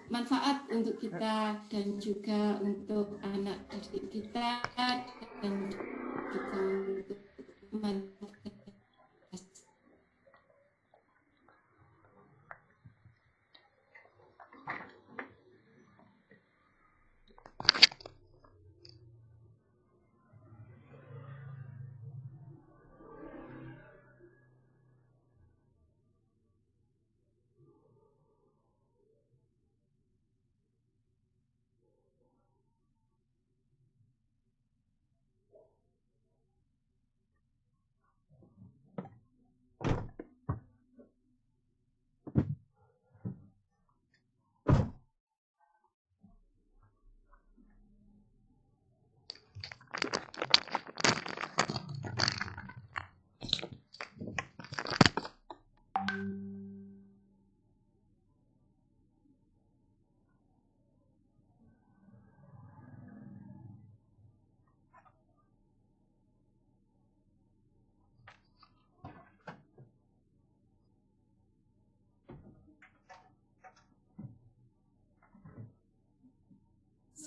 manfaat untuk kita dan juga untuk anak didik kita dan juga untuk teman.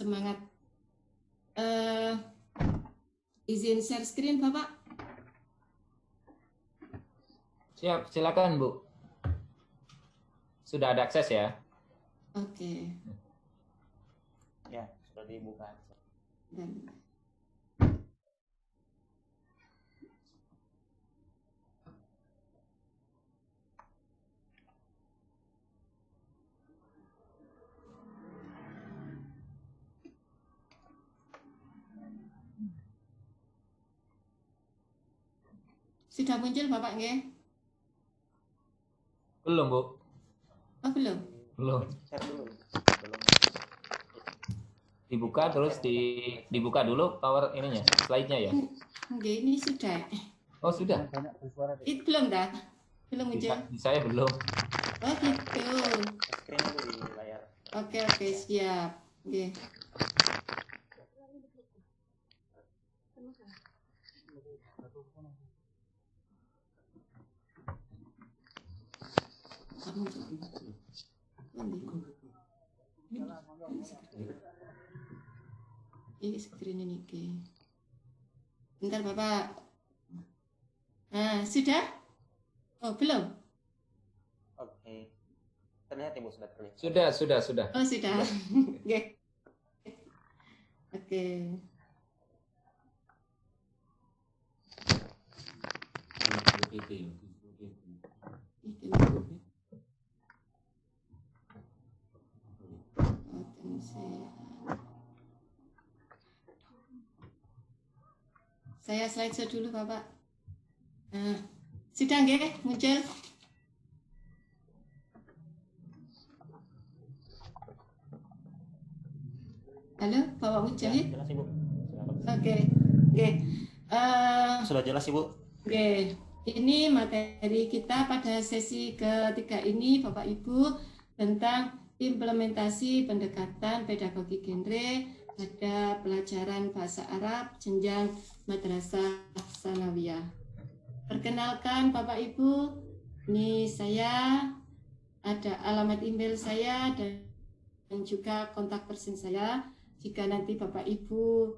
Semangat. Izin share screen, Bapak. Siap, silakan Bu. Sudah ada akses ya? Oke. Ya, sudah dibuka. Dan sudah muncul Bapak nggih? Belum Bu. Oh, belum. Belum. Share dulu. Belum. Dibuka terus dibuka dulu power ininya, slide-nya ya. Nggih, ini sudah. Oh, sudah. Banyak bersuara deh. Itu belum dah. Belum muncul. Di saya belum. Oh, gitu. Screen dulu di layar. Oke, siap. Nggih. Ini screen ini. Bentar Bapak. Nah, sudah? Oh, belum? Oke. Terlihat Ibu sudah terlihat. Sudah. Oh, sudah. Oke. Oke. Saya slide dulu Bapak. Nah, sudah nggih muncul? Halo, Bapak Mujahid? Jelas Ibu. Oke. Nggih. Sudah jelas Ibu. Oke. Ini materi kita pada sesi ketiga ini Bapak Ibu tentang implementasi pendekatan pedagogi genre pada pelajaran bahasa Arab jenjang madrasah sanawiyah. Perkenalkan Bapak Ibu, ini saya, ada alamat email saya dan juga kontak person saya. Jika nanti Bapak Ibu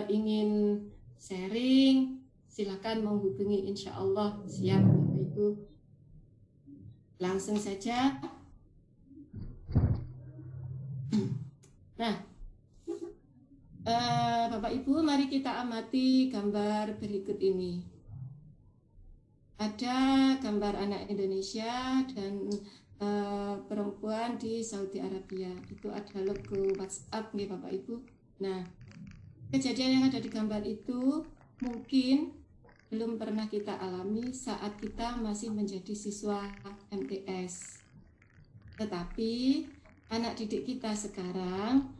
ingin sharing, silakan menghubungi, insya Allah siap Bapak Ibu. Langsung saja. Nah, Bapak Ibu, mari kita amati gambar berikut ini. Ada gambar anak Indonesia dan perempuan di Saudi Arabia. Itu ada logo WhatsApp nih Bapak Ibu. Nah, kejadian yang ada di gambar itu mungkin belum pernah kita alami saat kita masih menjadi siswa MTS. Tetapi anak didik kita sekarang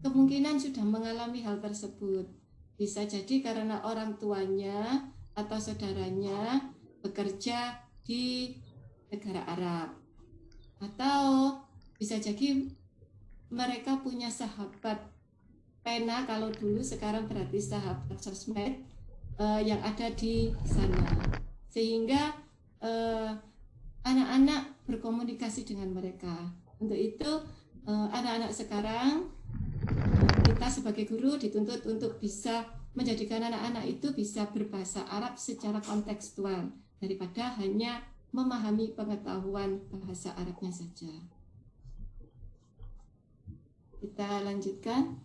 kemungkinan sudah mengalami hal tersebut. Bisa jadi karena orang tuanya atau saudaranya bekerja di negara Arab. Atau bisa jadi mereka punya sahabat pena, kalau dulu, sekarang berarti sahabat sosmed yang ada di sana. Sehingga anak-anak berkomunikasi dengan mereka. Untuk itu anak-anak sekarang kita sebagai guru dituntut untuk bisa menjadikan anak-anak itu bisa berbahasa Arab secara kontekstual daripada hanya memahami pengetahuan bahasa Arabnya saja. Kita lanjutkan.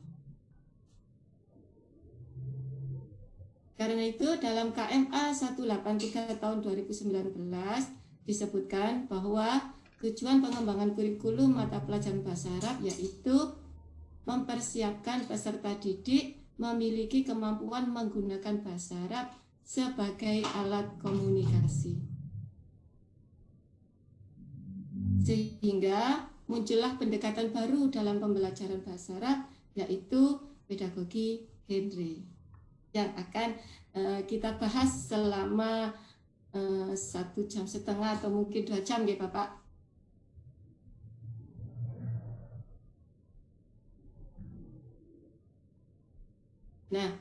Karena itu dalam KMA 183 tahun 2019 disebutkan bahwa tujuan pengembangan kurikulum mata pelajaran bahasa Arab yaitu mempersiapkan peserta didik memiliki kemampuan menggunakan bahasa Arab sebagai alat komunikasi. Sehingga muncullah pendekatan baru dalam pembelajaran bahasa Arab yaitu pedagogi genre yang akan kita bahas selama 1,5 jam atau mungkin 2 jam ya Bapak. Nah,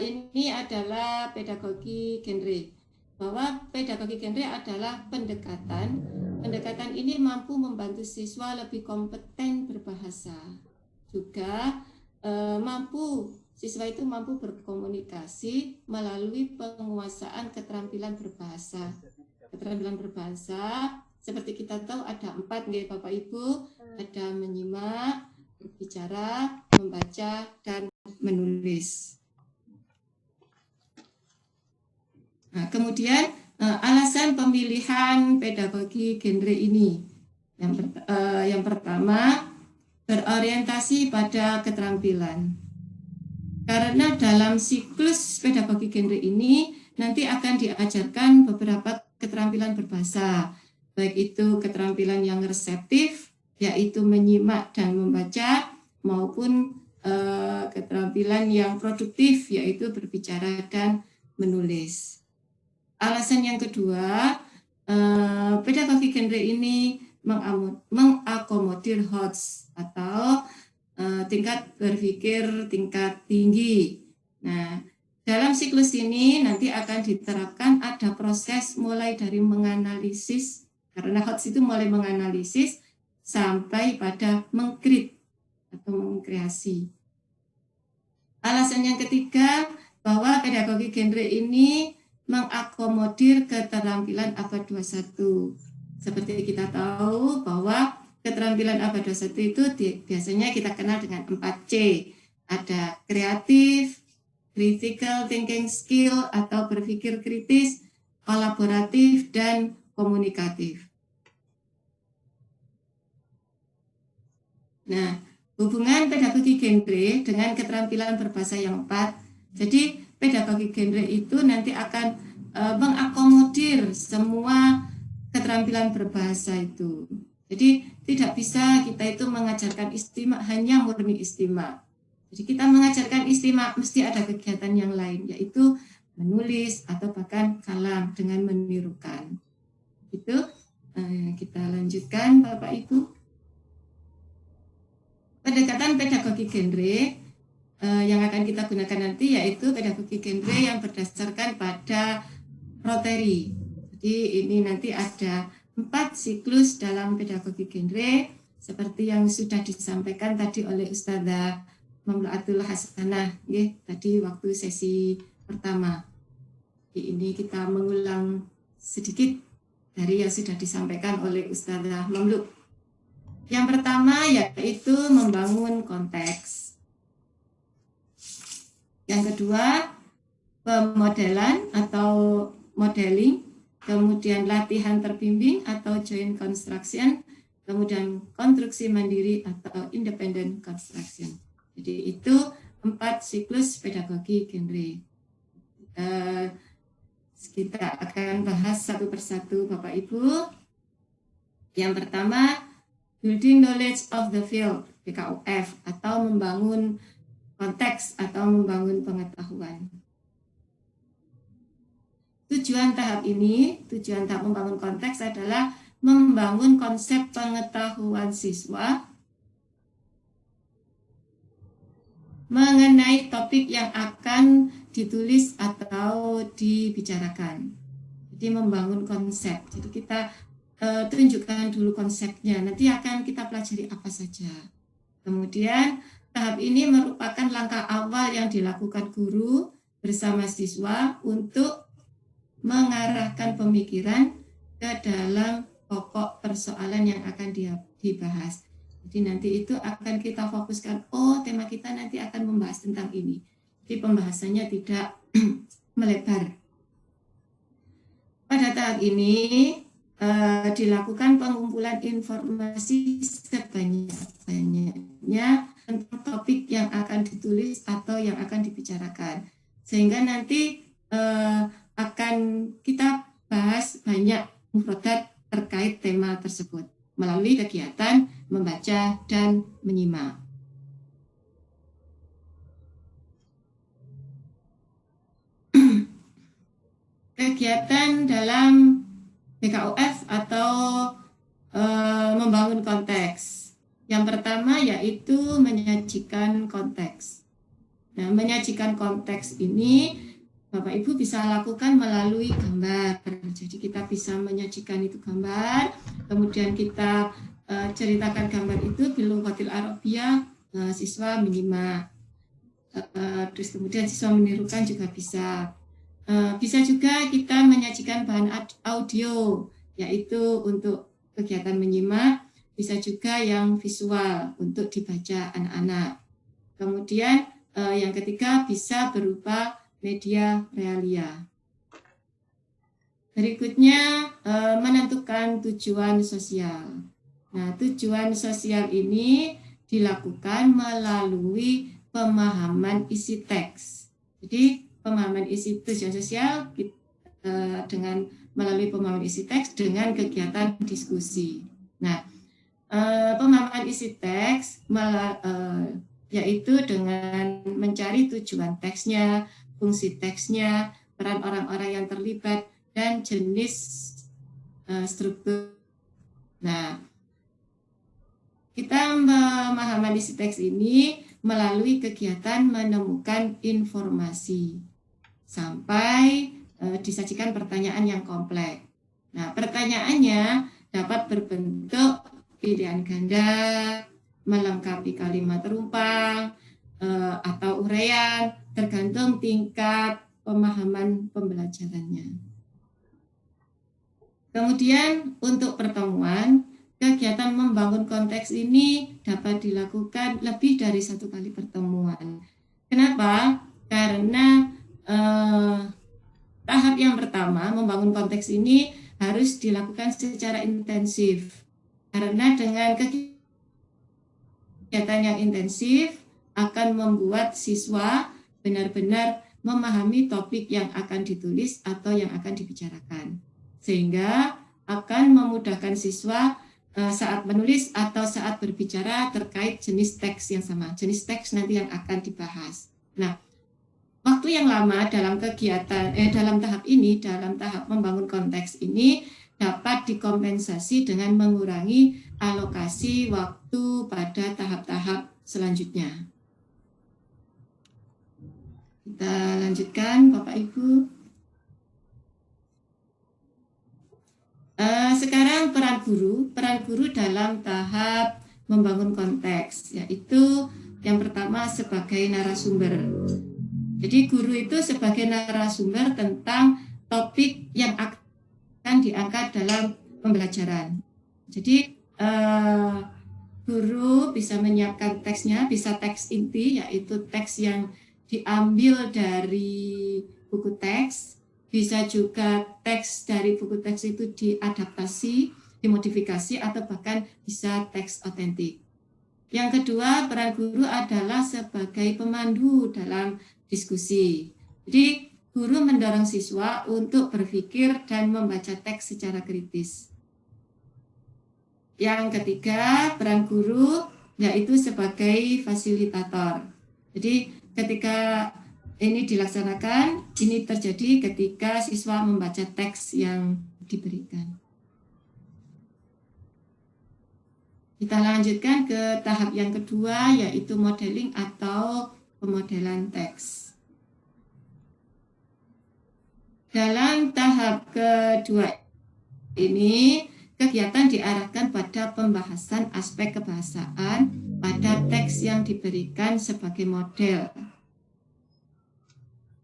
ini adalah pedagogi genre. Bahwa pedagogi genre adalah pendekatan. Pendekatan ini mampu membantu siswa lebih kompeten berbahasa. Juga siswa itu mampu berkomunikasi melalui penguasaan keterampilan berbahasa. Keterampilan berbahasa seperti kita tahu ada 4 nih Bapak Ibu, ada menyimak, berbicara, membaca, dan menulis. Nah, kemudian alasan pemilihan pedagogi genre ini. Yang pertama, berorientasi pada keterampilan. Karena dalam siklus pedagogi genre ini nanti akan diajarkan beberapa keterampilan berbahasa, baik itu keterampilan yang reseptif, yaitu menyimak dan membaca, maupun keterampilan yang produktif, yaitu berbicara dan menulis. Alasan yang kedua, pedagogi genre ini mengakomodir HOTS atau tingkat berpikir tingkat tinggi. Nah, dalam siklus ini nanti akan diterapkan ada proses mulai dari menganalisis, karena HOTS itu mulai menganalisis sampai pada mengkrit atau mengkreasi. Alasan yang ketiga, bahwa pedagogi genre ini mengakomodir keterampilan abad 21. Seperti kita tahu bahwa keterampilan abad 21 itu biasanya kita kenal dengan 4C. Ada kreatif, critical thinking skill atau berpikir kritis, kolaboratif, dan komunikatif. Nah, hubungan pedagogi genre dengan keterampilan berbahasa yang 4. Jadi pedagogi genre itu nanti akan mengakomodir semua keterampilan berbahasa itu. Jadi tidak bisa kita itu mengajarkan istimak hanya murni istimak. Jadi kita mengajarkan istimak mesti ada kegiatan yang lain, yaitu menulis atau bahkan kalam dengan menirukan. Itu kita lanjutkan Bapak Ibu. Pendekatan pedagogi genre yang akan kita gunakan nanti yaitu pedagogi genre yang berdasarkan pada Rotary. Jadi ini nanti ada 4 siklus dalam pedagogi genre seperti yang sudah disampaikan tadi oleh Ustadzah Mamlaatul Hasanah tadi waktu sesi pertama. Jadi ini kita mengulang sedikit dari yang sudah disampaikan oleh Ustadzah Mamlu. Yang pertama yaitu membangun konteks. Yang kedua, pemodelan atau modeling, kemudian latihan terbimbing atau joint construction, kemudian konstruksi mandiri atau independent construction. Jadi itu 4 siklus pedagogi genre. Kita akan bahas satu persatu Bapak Ibu. Yang pertama, building knowledge of the field, BKUF, atau membangun konteks atau membangun pengetahuan. Tujuan tahap membangun konteks adalah membangun konsep pengetahuan siswa mengenai topik yang akan ditulis atau dibicarakan. Jadi membangun konsep. Jadi kita tunjukkan dulu konsepnya. Nanti akan kita pelajari apa saja. Kemudian tahap ini merupakan langkah awal yang dilakukan guru bersama siswa untuk mengarahkan pemikiran ke dalam pokok persoalan yang akan dibahas. Jadi nanti itu akan kita fokuskan, tema kita nanti akan membahas tentang ini. Jadi pembahasannya tidak melebar. Pada tahap ini dilakukan pengumpulan informasi sebanyak-banyaknya tentang topik yang akan ditulis atau yang akan dibicarakan. Sehingga nanti akan kita bahas banyak mufradat terkait tema tersebut melalui kegiatan membaca dan menyimak. Kegiatan dalam BKUF atau membangun konteks. Yang pertama yaitu menyajikan konteks. Nah, menyajikan konteks ini Bapak Ibu bisa lakukan melalui gambar. Jadi kita bisa menyajikan itu gambar, kemudian kita ceritakan gambar itu bilughatil Arabiyah, siswa menyimak. Terus kemudian siswa menirukan juga bisa. Bisa juga kita menyajikan bahan audio, yaitu untuk kegiatan menyimak, bisa juga yang visual untuk dibaca anak-anak. Kemudian yang ketiga bisa berupa media realia. Berikutnya menentukan tujuan sosial. Nah, tujuan sosial ini dilakukan melalui pemahaman isi teks. Jadi pemahaman isi tujuan sosial dengan melalui pemahaman isi teks dengan kegiatan diskusi. Nah, pemahaman isi teks yaitu dengan mencari tujuan teksnya, fungsi teksnya, peran orang-orang yang terlibat, dan jenis struktur. Nah, kita memahami isi teks ini melalui kegiatan menemukan informasi sampai disajikan pertanyaan yang kompleks. Nah, pertanyaannya dapat berbentuk pilihan ganda, melengkapi kalimat terumpang, atau uraian, tergantung tingkat pemahaman pembelajarannya. Kemudian untuk pertemuan, kegiatan membangun konteks ini dapat dilakukan lebih dari satu kali pertemuan. Kenapa? Karena tahap yang pertama, membangun konteks ini harus dilakukan secara intensif. Karena dengan kegiatan yang intensif akan membuat siswa benar-benar memahami topik yang akan ditulis atau yang akan dibicarakan. Sehingga akan memudahkan siswa saat menulis atau saat berbicara terkait jenis teks yang sama. Jenis teks nanti yang akan dibahas. Nah, waktu yang lama dalam kegiatan dalam tahap ini, dalam tahap membangun konteks ini dapat dikompensasi dengan mengurangi alokasi waktu pada tahap-tahap selanjutnya. Kita lanjutkan, Bapak Ibu. Sekarang peran guru dalam tahap membangun konteks, yaitu yang pertama sebagai narasumber. Jadi guru itu sebagai narasumber tentang topik yang akan diangkat dalam pembelajaran. Jadi guru bisa menyiapkan teksnya, bisa teks inti, yaitu teks yang diambil dari buku teks, bisa juga teks dari buku teks itu diadaptasi, dimodifikasi, atau bahkan bisa teks otentik. Yang kedua, peran guru adalah sebagai pemandu dalam diskusi. Jadi, guru mendorong siswa untuk berpikir dan membaca teks secara kritis. Yang ketiga, peran guru yaitu sebagai fasilitator. Jadi, ketika ini dilaksanakan, ini terjadi ketika siswa membaca teks yang diberikan. Kita lanjutkan ke tahap yang kedua, yaitu modeling atau pemodelan teks. Dalam tahap kedua ini, kegiatan diarahkan pada pembahasan aspek kebahasaan pada teks yang diberikan sebagai model.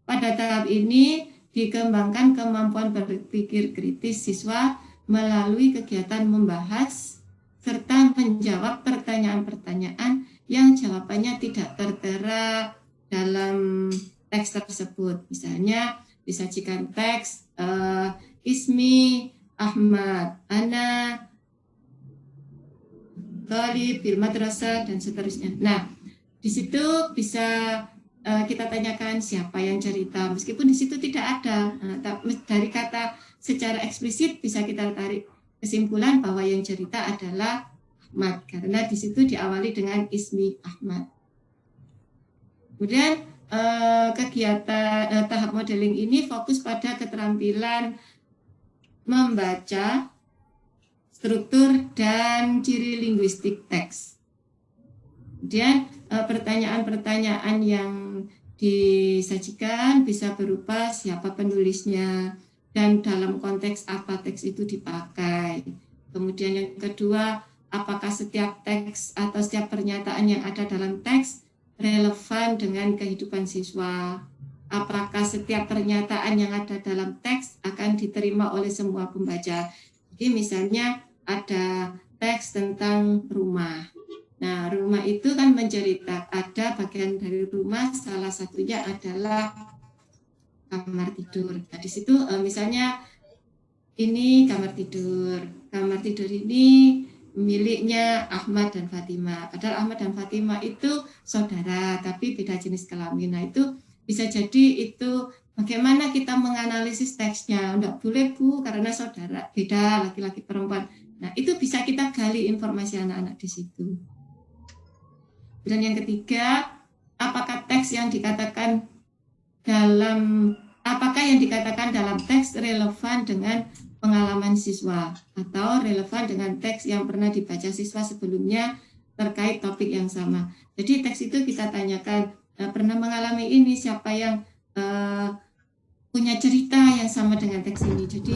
Pada tahap ini dikembangkan kemampuan berpikir kritis siswa melalui kegiatan membahas serta menjawab pertanyaan-pertanyaan yang jawabannya tidak tertera dalam teks tersebut. Misalnya disajikan teks Ismi Ahmad, Ana Thalib bil madrasah dan seterusnya. Nah, di situ bisa kita tanyakan siapa yang cerita, meskipun di situ tidak ada. Dari kata secara eksplisit bisa kita tarik kesimpulan bahwa yang cerita adalah Ahmad, karena di situ diawali dengan Ismi Ahmad. Kemudian kegiatan tahap modeling ini fokus pada keterampilan membaca, struktur, dan ciri linguistik teks. Kemudian pertanyaan-pertanyaan yang disajikan bisa berupa siapa penulisnya dan dalam konteks apa teks itu dipakai. Kemudian yang kedua, apakah setiap teks atau setiap pernyataan yang ada dalam teks relevan dengan kehidupan siswa? Apakah setiap pernyataan yang ada dalam teks akan diterima oleh semua pembaca? Jadi misalnya ada teks tentang rumah. Nah, rumah itu kan mencerita, ada bagian dari rumah, salah satunya adalah kamar tidur. Nah, di situ misalnya ini kamar tidur. Kamar tidur ini miliknya Ahmad dan Fatimah. Padahal Ahmad dan Fatimah itu saudara, tapi beda jenis kelamin. Nah, itu bisa jadi itu bagaimana kita menganalisis teksnya. Enggak boleh Bu, karena saudara, beda laki-laki perempuan. Nah, itu bisa kita gali informasi anak-anak di situ. Dan yang ketiga, apakah yang dikatakan dalam teks relevan dengan pengalaman siswa atau relevan dengan teks yang pernah dibaca siswa sebelumnya terkait topik yang sama. Jadi teks itu kita tanyakan, pernah mengalami ini, siapa yang punya cerita yang sama dengan teks ini. Jadi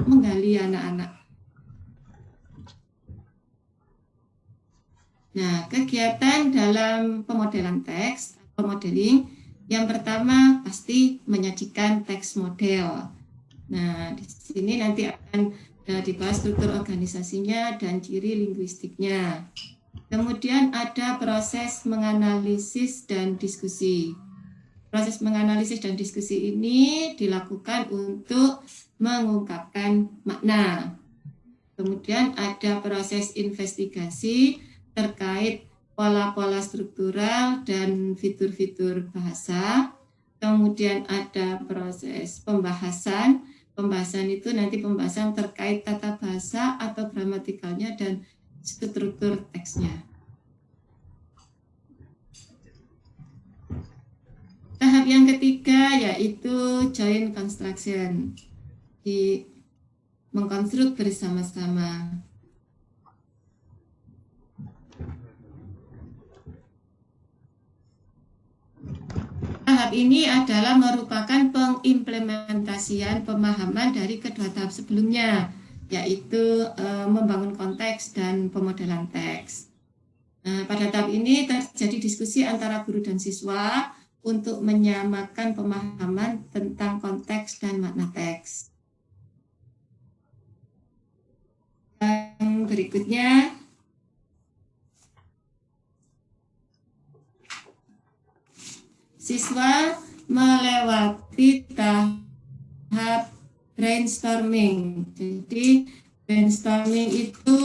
menggali anak-anak. Nah, kegiatan dalam pemodelan teks atau modeling, yang pertama pasti menyajikan teks model. Nah, di sini nanti akan dibahas struktur organisasinya dan ciri linguistiknya. Kemudian ada proses menganalisis dan diskusi. Proses menganalisis dan diskusi ini dilakukan untuk mengungkapkan makna. Kemudian ada proses investigasi terkait pola-pola struktural dan fitur-fitur bahasa. Kemudian ada proses pembahasan. Pembahasan itu nanti pembahasan terkait tata bahasa atau gramatikalnya dan struktur teksnya. Tahap yang ketiga yaitu joint construction. Mengkonstruk bersama-sama. Tahap ini adalah merupakan pengimplementasian pemahaman dari kedua tahap sebelumnya, yaitu membangun konteks dan pemodelan teks. Nah, pada tahap ini terjadi diskusi antara guru dan siswa untuk menyamakan pemahaman tentang konteks dan makna teks. Yang berikutnya, siswa melewati tahap brainstorming. Jadi brainstorming itu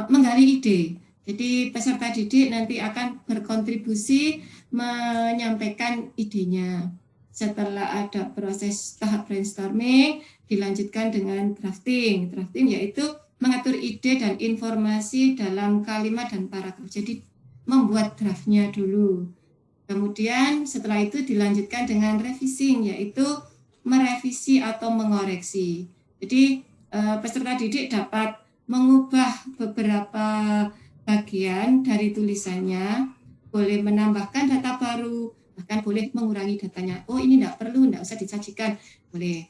menggali ide. Jadi peserta didik nanti akan berkontribusi menyampaikan idenya. Setelah ada proses tahap brainstorming, dilanjutkan dengan drafting. Drafting yaitu mengatur ide dan informasi dalam kalimat dan paragraf. Jadi membuat draftnya dulu. Kemudian setelah itu dilanjutkan dengan revising, yaitu merevisi atau mengoreksi. Jadi peserta didik dapat mengubah beberapa bagian dari tulisannya, boleh menambahkan data baru, bahkan boleh mengurangi datanya. Oh, ini tidak perlu, tidak usah disajikan, boleh.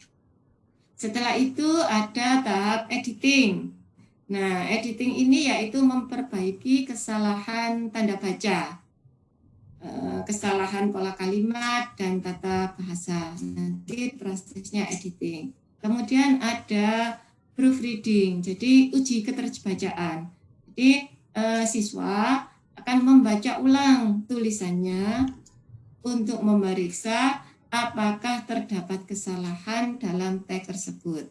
Setelah itu ada tahap editing. Nah, editing ini yaitu memperbaiki kesalahan tanda baca, kesalahan pola kalimat, dan tata bahasa. Nanti prosesnya editing. Kemudian ada proofreading, jadi uji keterbacaan. Jadi siswa akan membaca ulang tulisannya untuk memeriksa apakah terdapat kesalahan dalam teks tersebut.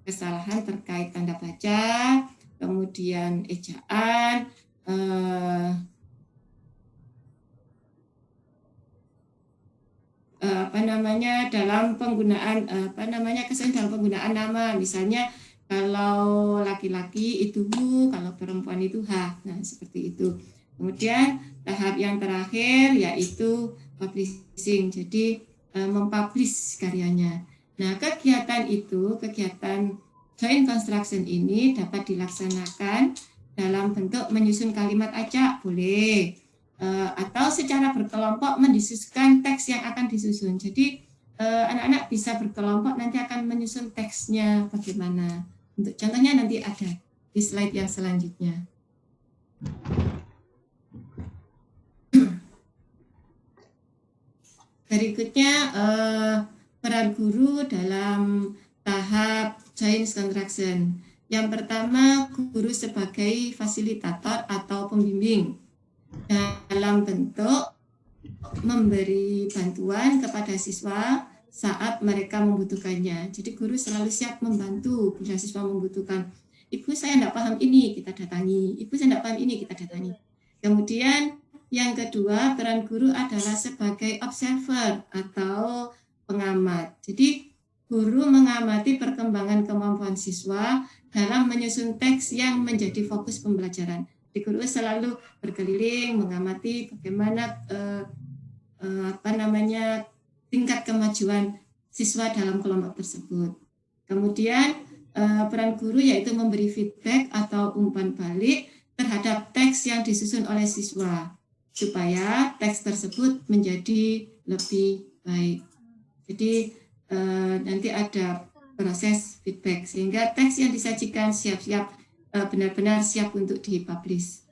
Kesalahan terkait tanda baca, kemudian ejaan, dalam penggunaan kesalahan dalam penggunaan nama, misalnya kalau laki-laki itu hu, kalau perempuan itu ha. Nah, seperti itu. Kemudian tahap yang terakhir yaitu publishing, jadi mempublish karyanya. Nah, kegiatan joint construction ini dapat dilaksanakan dalam bentuk menyusun kalimat acak, boleh, atau secara berkelompok mendiskusikan teks yang akan disusun. Jadi anak-anak bisa berkelompok, nanti akan menyusun teksnya bagaimana. Untuk contohnya nanti ada di slide yang selanjutnya. Berikutnya peran guru dalam tahap joint construction. Yang pertama, guru sebagai fasilitator atau pembimbing dalam bentuk memberi bantuan kepada siswa saat mereka membutuhkannya. Jadi guru selalu siap membantu bila siswa membutuhkan. Ibu, saya tidak paham ini, kita datangi. Ibu, saya tidak paham ini, kita datangi. Kemudian yang kedua, peran guru adalah sebagai observer atau pengamat. Jadi guru mengamati perkembangan kemampuan siswa dalam menyusun teks yang menjadi fokus pembelajaran. Jadi guru selalu berkeliling mengamati bagaimana tingkat kemajuan siswa dalam kelompok tersebut. Kemudian peran guru yaitu memberi feedback atau umpan balik terhadap teks yang disusun oleh siswa supaya teks tersebut menjadi lebih baik. Jadi nanti ada proses feedback sehingga teks yang disajikan benar-benar siap untuk dipublish.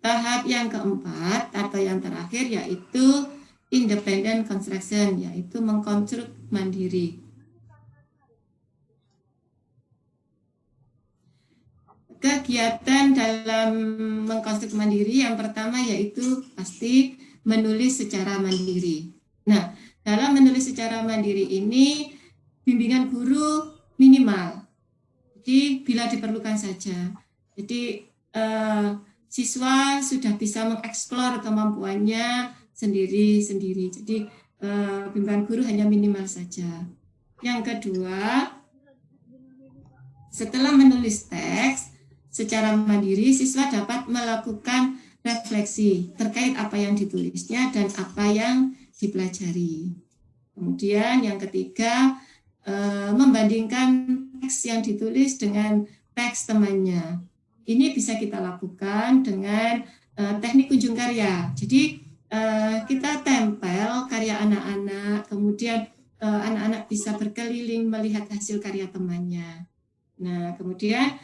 Tahap yang keempat atau yang terakhir yaitu independent construction, yaitu mengkonstruk mandiri. Kegiatan dalam mengkonstruk mandiri yang pertama yaitu pasti menulis secara mandiri. Nah, dalam menulis secara mandiri ini bimbingan guru minimal. Jadi bila diperlukan saja. Jadi siswa sudah bisa mengeksplor kemampuannya sendiri-sendiri. Jadi bimbingan guru hanya minimal saja. Yang kedua, setelah menulis teks secara mandiri, siswa dapat melakukan refleksi terkait apa yang ditulisnya dan apa yang dipelajari. Kemudian yang ketiga, membandingkan teks yang ditulis dengan teks temannya. Ini bisa kita lakukan dengan teknik kunjung karya. Jadi kita tempel karya anak-anak, kemudian anak-anak bisa berkeliling melihat hasil karya temannya. Nah, kemudian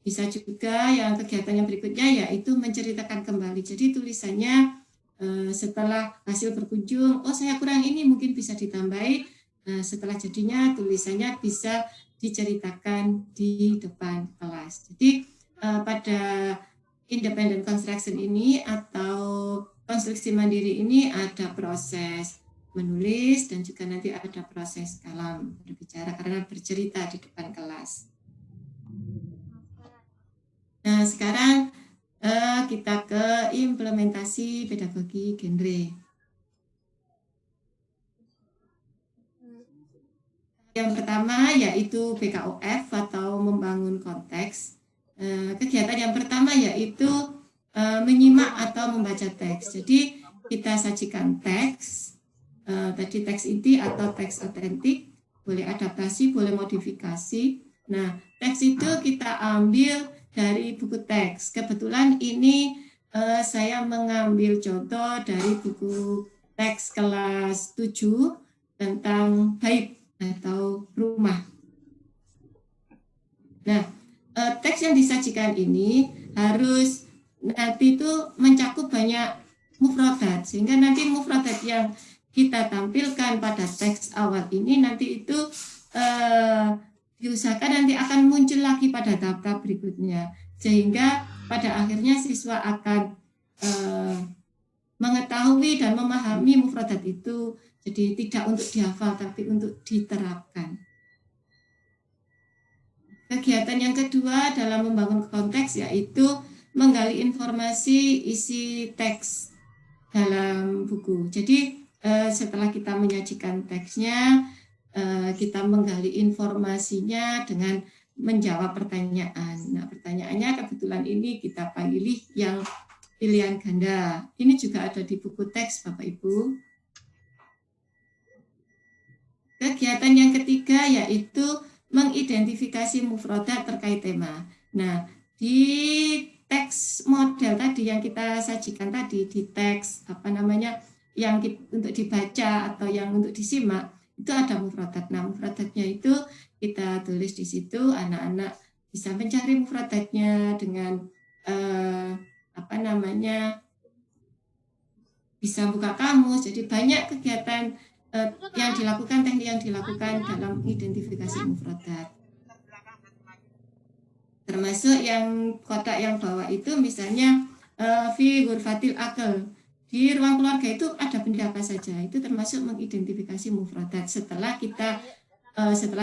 bisa juga yang kegiatan yang berikutnya yaitu menceritakan kembali. Jadi tulisannya setelah hasil berkunjung, oh saya kurang ini, mungkin bisa ditambahi. Setelah jadinya tulisannya bisa diceritakan di depan kelas. Jadi pada independent construction ini atau konstruksi mandiri ini ada proses menulis dan juga nanti ada proses kalam berbicara karena bercerita di depan kelas. Nah, sekarang kita ke implementasi pedagogi genre. Yang pertama yaitu BKOF atau membangun konteks. Kegiatan yang pertama yaitu menyimak atau membaca teks. Jadi kita sajikan teks, tadi teks inti atau teks otentik, boleh adaptasi, boleh modifikasi. Nah, teks itu kita ambil dari buku teks. Kebetulan ini saya mengambil contoh dari buku teks kelas 7 tentang bait atau rumah. Nah, teks yang disajikan ini harus nanti itu mencakup banyak mufradat, sehingga nanti mufradat yang kita tampilkan pada teks awal ini nanti itu diusahakan nanti akan muncul lagi pada tahap berikutnya, sehingga pada akhirnya siswa akan mengetahui dan memahami mufradat itu, jadi tidak untuk dihafal tapi untuk diterapkan. Kegiatan yang kedua dalam membangun konteks yaitu menggali informasi isi teks dalam buku. Jadi setelah kita menyajikan teksnya, kita menggali informasinya dengan menjawab pertanyaan. Nah, pertanyaannya kebetulan ini kita pilih yang pilihan ganda. Ini juga ada di buku teks, Bapak Ibu. Kegiatan yang ketiga yaitu mengidentifikasi mufradat terkait tema. Nah, di teks model tadi yang kita sajikan tadi, di teks yang untuk dibaca atau yang untuk disimak, itu ada mufradat. Nah, mufradatnya itu kita tulis di situ, anak-anak bisa mencari mufradatnya dengan bisa buka kamus. Jadi banyak kegiatan yang dilakukan, teknik yang dilakukan dalam identifikasi mufradat. Termasuk yang kotak yang bawah itu misalnya fi ghurfatil aql. Di ruang keluarga itu ada benda apa saja, itu termasuk mengidentifikasi mufradat. Setelah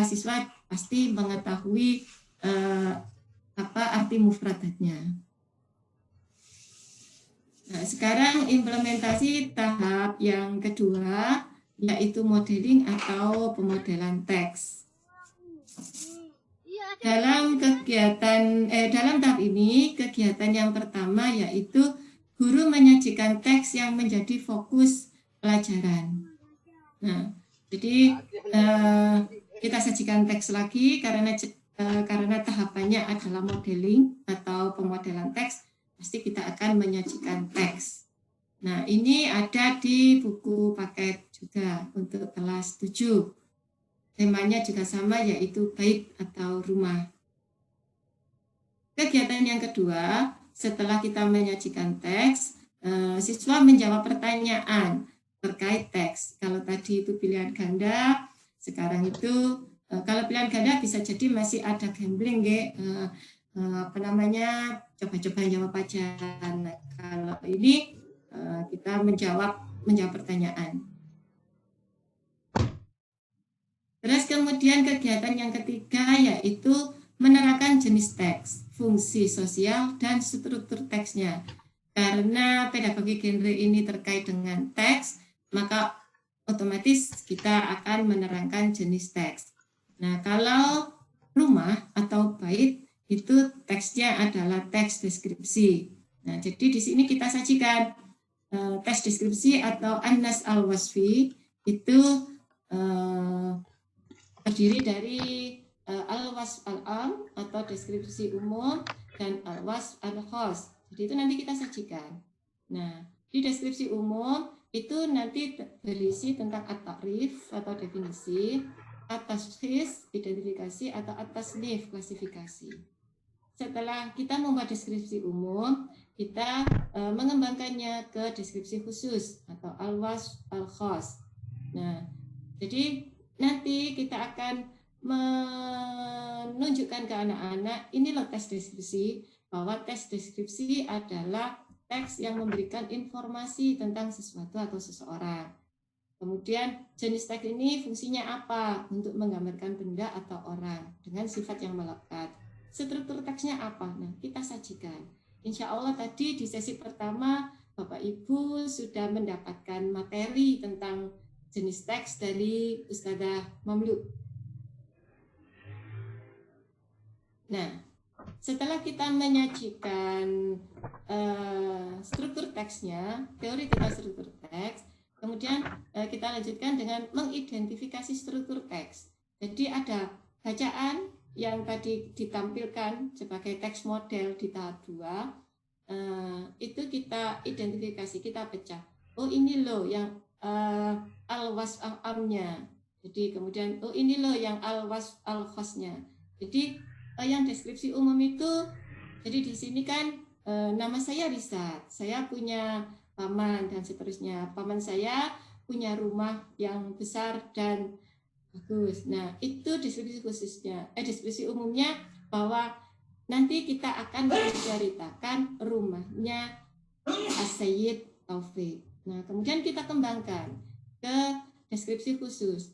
siswa pasti mengetahui apa arti mufradatnya. Nah, sekarang implementasi tahap yang kedua yaitu modeling atau pemodelan teks. Dalam tahap ini, kegiatan yang pertama yaitu guru menyajikan teks yang menjadi fokus pelajaran. Nah, jadi kita sajikan teks lagi karena tahapannya adalah modeling atau pemodelan teks, pasti kita akan menyajikan teks. Nah, ini ada di buku paket juga untuk kelas 7. Temanya juga sama, yaitu bait atau rumah. Kegiatan yang kedua, setelah kita menyajikan teks, siswa menjawab pertanyaan terkait teks. Kalau tadi itu pilihan ganda, sekarang itu kalau pilihan ganda bisa jadi masih ada gambling, coba-coba jawab aja. Nah, kalau ini kita menjawab pertanyaan. Terus kemudian kegiatan yang ketiga yaitu menerapkan jenis teks, fungsi sosial, dan struktur teksnya. Karena pedagogi genre ini terkait dengan teks, maka otomatis kita akan menerangkan jenis teks. Nah, kalau rumah atau bait itu teksnya adalah teks deskripsi. Nah, jadi di sini kita sajikan teks deskripsi atau an-nas al-wasfi itu terdiri dari al-wasf al-am atau deskripsi umum dan al-wasf al-khas. Jadi itu nanti kita sajikan. Nah, di deskripsi umum itu nanti berisi tentang at-ta'rif atau definisi, at-tashkhis identifikasi, atau at-tasnif klasifikasi. Setelah kita membuat deskripsi umum, kita mengembangkannya ke deskripsi khusus atau al-wasf al-khas. Nah, jadi nanti kita akan menunjukkan ke anak-anak, ini loh teks deskripsi, bahwa teks deskripsi adalah teks yang memberikan informasi tentang sesuatu atau seseorang. Kemudian jenis teks ini fungsinya apa? Untuk menggambarkan benda atau orang dengan sifat yang melekat. Struktur teksnya apa? Nah, kita sajikan. Insya Allah tadi di sesi pertama Bapak Ibu sudah mendapatkan materi tentang jenis teks dari Ustadzah Mamlu. Nah, setelah kita menyajikan struktur teksnya, teoritikal struktur teks, kemudian kita lanjutkan dengan mengidentifikasi struktur teks. Jadi ada bacaan yang tadi ditampilkan sebagai teks model di tahap 2, itu kita identifikasi, kita pecah. Oh, ini loh yang al-wasf-amnya. Jadi kemudian ini loh yang al-wasf al-khosnya. Jadi yang deskripsi umum itu, jadi di sini kan nama saya Risat, saya punya paman dan seterusnya. Paman saya punya rumah yang besar dan bagus. Nah, itu deskripsi khususnya. Deskripsi umumnya bahwa nanti kita akan menceritakan rumahnya As-Sayyid Taufik. Nah, kemudian kita kembangkan ke deskripsi khusus.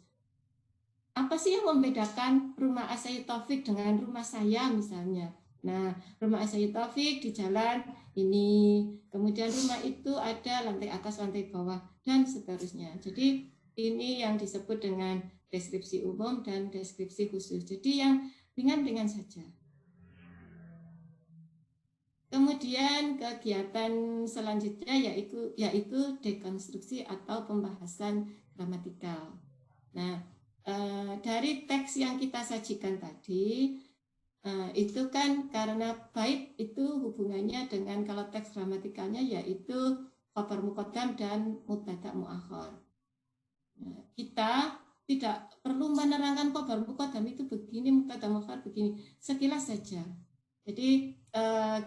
Apa sih yang membedakan rumah As-Sayyid Taufik dengan rumah saya misalnya? Nah, rumah As-Sayyid Taufik di jalan ini, kemudian rumah itu ada lantai atas, lantai bawah, dan seterusnya. Jadi ini yang disebut dengan deskripsi umum dan deskripsi khusus. Jadi yang ringan-ringan saja. Kemudian kegiatan selanjutnya yaitu dekonstruksi atau pembahasan gramatikal. Nah, dari teks yang kita sajikan tadi, itu kan karena bait itu hubungannya dengan kalau teks gramatikalnya yaitu khabar muqaddam dan mubtada muakhar. Nah, kita tidak perlu menerangkan khabar muqaddam itu begini, mubtada muakhar begini, sekilas saja. Jadi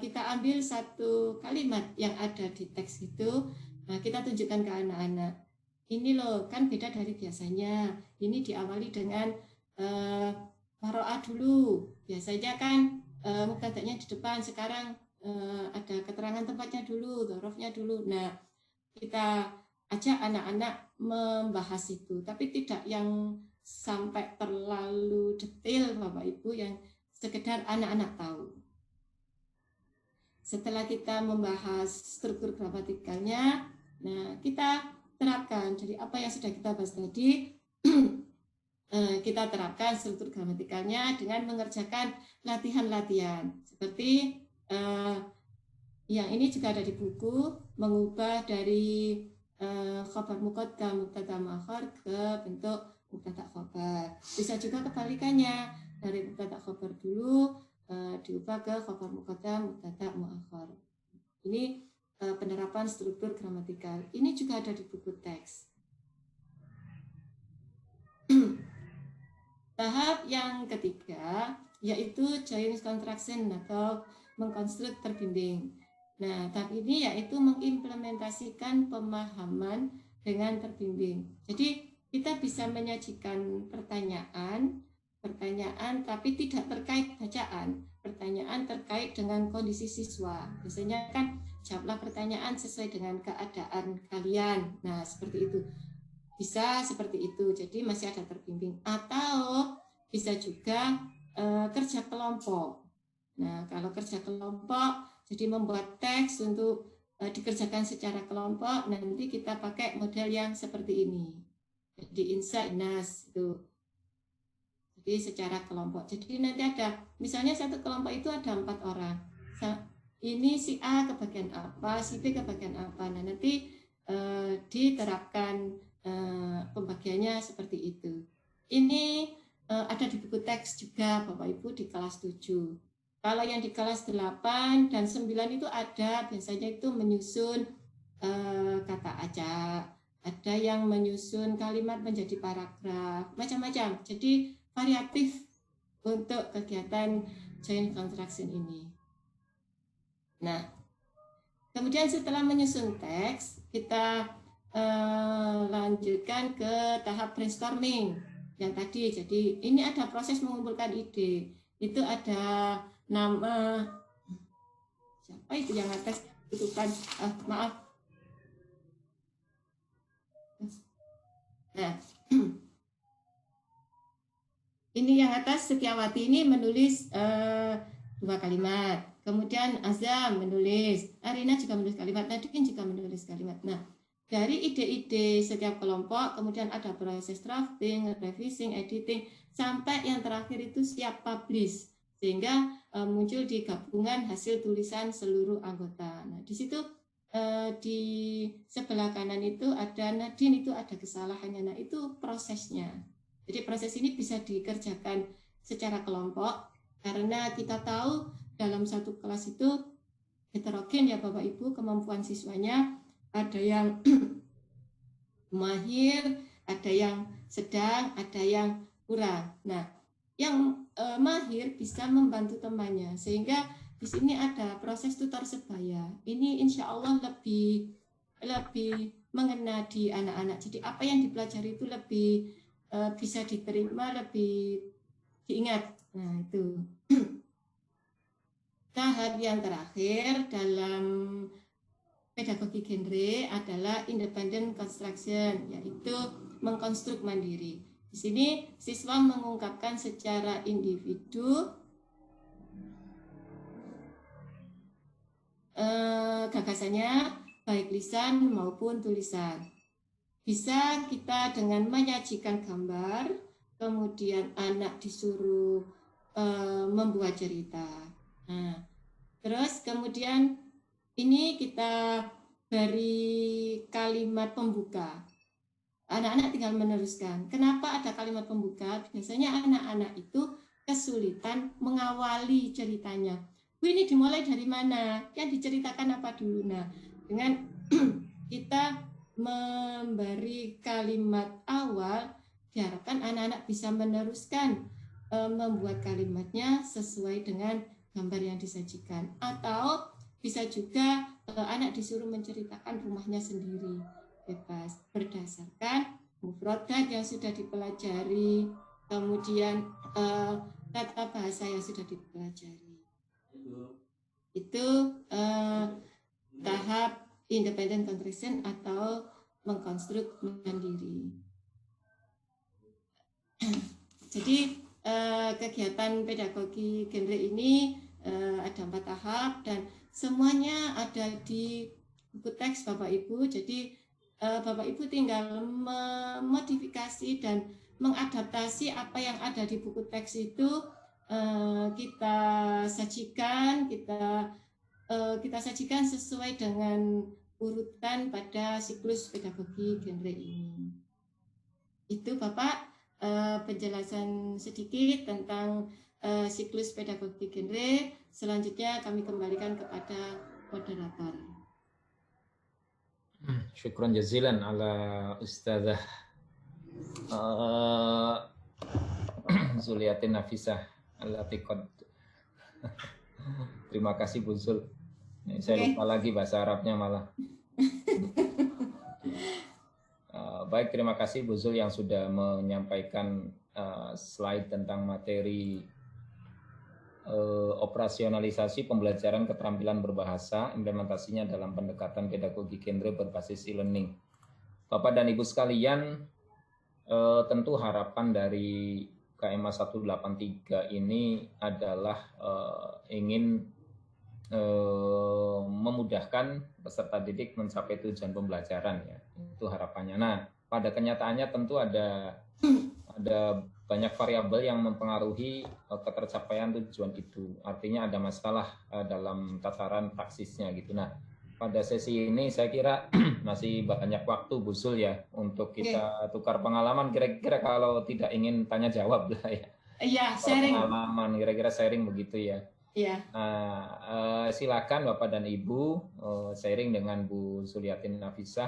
kita ambil satu kalimat yang ada di teks itu, nah kita tunjukkan ke anak-anak. Ini loh kan beda dari biasanya. Ini diawali dengan faro'a dulu. Biasanya kan mubtada'nya di depan, sekarang ada keterangan tempatnya dulu, dzarofnya dulu. Nah, kita ajak anak-anak membahas itu, tapi tidak yang sampai terlalu detail Bapak Ibu, yang sekedar anak-anak tahu. Setelah kita membahas struktur gramatikalnya, nah kita terapkan. Jadi apa yang sudah kita bahas tadi, kita terapkan struktur gramatikalnya dengan mengerjakan latihan-latihan. Seperti yang ini juga ada di buku, mengubah dari khabar muqaddam mubtada muakhar ke bentuk mubtada khabar. Bisa juga kebalikannya, dari mubtada khabar dulu diubah ke khabar muqaddam mubtada muakhar. Ini penerapan struktur gramatikal. Ini juga ada di buku teks. Tahap yang ketiga yaitu joint construction atau mengkonstruk terbimbing. Nah, tahap ini yaitu mengimplementasikan pemahaman dengan terbimbing. Jadi kita bisa menyajikan pertanyaan tapi tidak terkait bacaan, pertanyaan terkait dengan kondisi siswa. Biasanya kan jawablah pertanyaan sesuai dengan keadaan kalian. Nah, seperti itu. Bisa seperti itu. Jadi masih ada terbimbing. Atau bisa juga kerja kelompok. Nah, kalau kerja kelompok, jadi membuat teks untuk dikerjakan secara kelompok, nanti kita pakai model yang seperti ini. Jadi insa inas itu. Jadi secara kelompok. Jadi nanti ada, misalnya satu kelompok itu ada 4 orang. Ini si A ke bagian apa, si B ke bagian apa. Nah, nanti diterapkan pembagiannya seperti itu. Ini ada di buku teks juga Bapak Ibu di kelas 7. Kalau yang di kelas 8 dan 9 itu ada, biasanya itu menyusun kata acak, ada yang menyusun kalimat menjadi paragraf, macam-macam. Jadi variatif untuk kegiatan joint construction ini. Nah, kemudian setelah menyusun teks, kita lanjutkan ke tahap brainstorming yang tadi. Jadi ini ada proses mengumpulkan ide. Itu ada nama, siapa itu yang atas itu kan, maaf. Nah, ini yang atas Setiawati ini menulis 2 kalimat. Kemudian Azam menulis, Arina juga menulis kalimat, Nadine juga menulis kalimat. Nah, dari ide-ide setiap kelompok, kemudian ada proses drafting, revising, editing, sampai yang terakhir itu siap publish, sehingga muncul di gabungan hasil tulisan seluruh anggota. Nah, di situ di sebelah kanan itu ada Nadine, itu ada kesalahannya. Nah, itu prosesnya. Jadi proses ini bisa dikerjakan secara kelompok, karena kita tahu dalam satu kelas itu heterogen ya Bapak Ibu, kemampuan siswanya ada yang mahir, ada yang sedang, ada yang kurang. Nah, yang mahir bisa membantu temannya, sehingga di sini ada proses tutor sebaya. Ini insya Allah lebih mengena di anak-anak. Jadi apa yang dipelajari itu lebih bisa diterima, lebih diingat. Nah, itu. Tahap yang terakhir dalam pedagogi genre adalah independent construction, yaitu mengkonstruk mandiri. Di sini siswa mengungkapkan secara individu gagasannya, baik lisan maupun tulisan. Bisa kita dengan menyajikan gambar, kemudian anak disuruh membuat cerita. Nah, terus kemudian ini kita beri kalimat pembuka. Anak-anak tinggal meneruskan. Kenapa ada kalimat pembuka? Biasanya anak-anak itu kesulitan mengawali ceritanya. Ini dimulai dari mana? Yang diceritakan apa dulu? Nah, dengan kita memberi kalimat awal, diharapkan anak-anak bisa meneruskan membuat kalimatnya sesuai dengan gambar yang disajikan. Atau bisa juga anak disuruh menceritakan rumahnya sendiri, bebas, berdasarkan mufradat yang sudah dipelajari, kemudian tata bahasa yang sudah dipelajari. Itu tahap independent construction atau mengkonstruk mandiri. Jadi kegiatan pedagogi genre ini ada 4 tahap dan semuanya ada di buku teks Bapak Ibu. Jadi Bapak Ibu tinggal memodifikasi dan mengadaptasi apa yang ada di buku teks itu, kita sajikan, kita sajikan sesuai dengan urutan pada siklus pedagogi genre ini. Itu Bapak penjelasan sedikit tentang siklus pedagogi genre. Selanjutnya kami kembalikan kepada moderator. Syukran jazilan ala Ustazah Zuliatin Nafisah Al-Atiqad. Terima kasih Bu Zul. Saya lupa lagi bahasa Arabnya malah. Baik, terima kasih Bu Zul yang sudah menyampaikan slide tentang materi operasionalisasi pembelajaran keterampilan berbahasa, implementasinya dalam pendekatan pedagogi genre berbasis e-learning. Bapak dan Ibu sekalian, tentu harapan dari KMA 183 ini adalah ingin memudahkan peserta didik mencapai tujuan pembelajaran, ya. Itu harapannya. Nah, pada kenyataannya tentu ada banyak variabel yang mempengaruhi ketercapaian tujuan itu. Artinya ada masalah dalam tataran praksisnya gitu. Nah, pada sesi ini saya kira masih banyak waktu Bu Zul ya untuk kita tukar pengalaman. Kira-kira kalau tidak ingin tanya jawab lah ya. Iya, sharing. Pengalaman kira-kira sharing begitu ya. Iya. Nah, silakan Bapak dan Ibu sharing dengan Bu Zuliatin Nafisah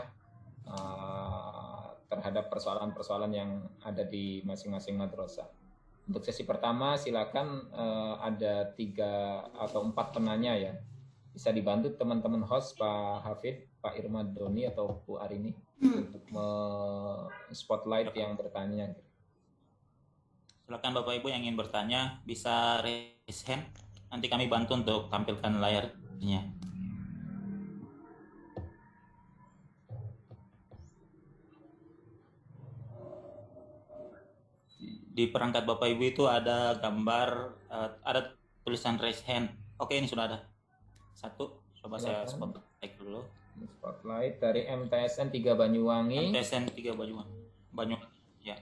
terhadap persoalan-persoalan yang ada di masing-masing madrasah. Untuk sesi pertama silakan ada 3 atau 4 penanya ya. Bisa dibantu teman-teman host Pak Hafid, Pak Irmadoni atau Bu Arini untuk spotlight yang bertanya. Silakan Bapak Ibu yang ingin bertanya bisa raise hand. Nanti kami bantu untuk tampilkan layarnya. Di perangkat Bapak Ibu itu ada gambar, ada tulisan raise hand. Oke, ini sudah ada. 1, coba saya spotlight dulu. Spotlight dari MTSN 3 Banyuwangi. MTSN 3 Banyuwangi, ya.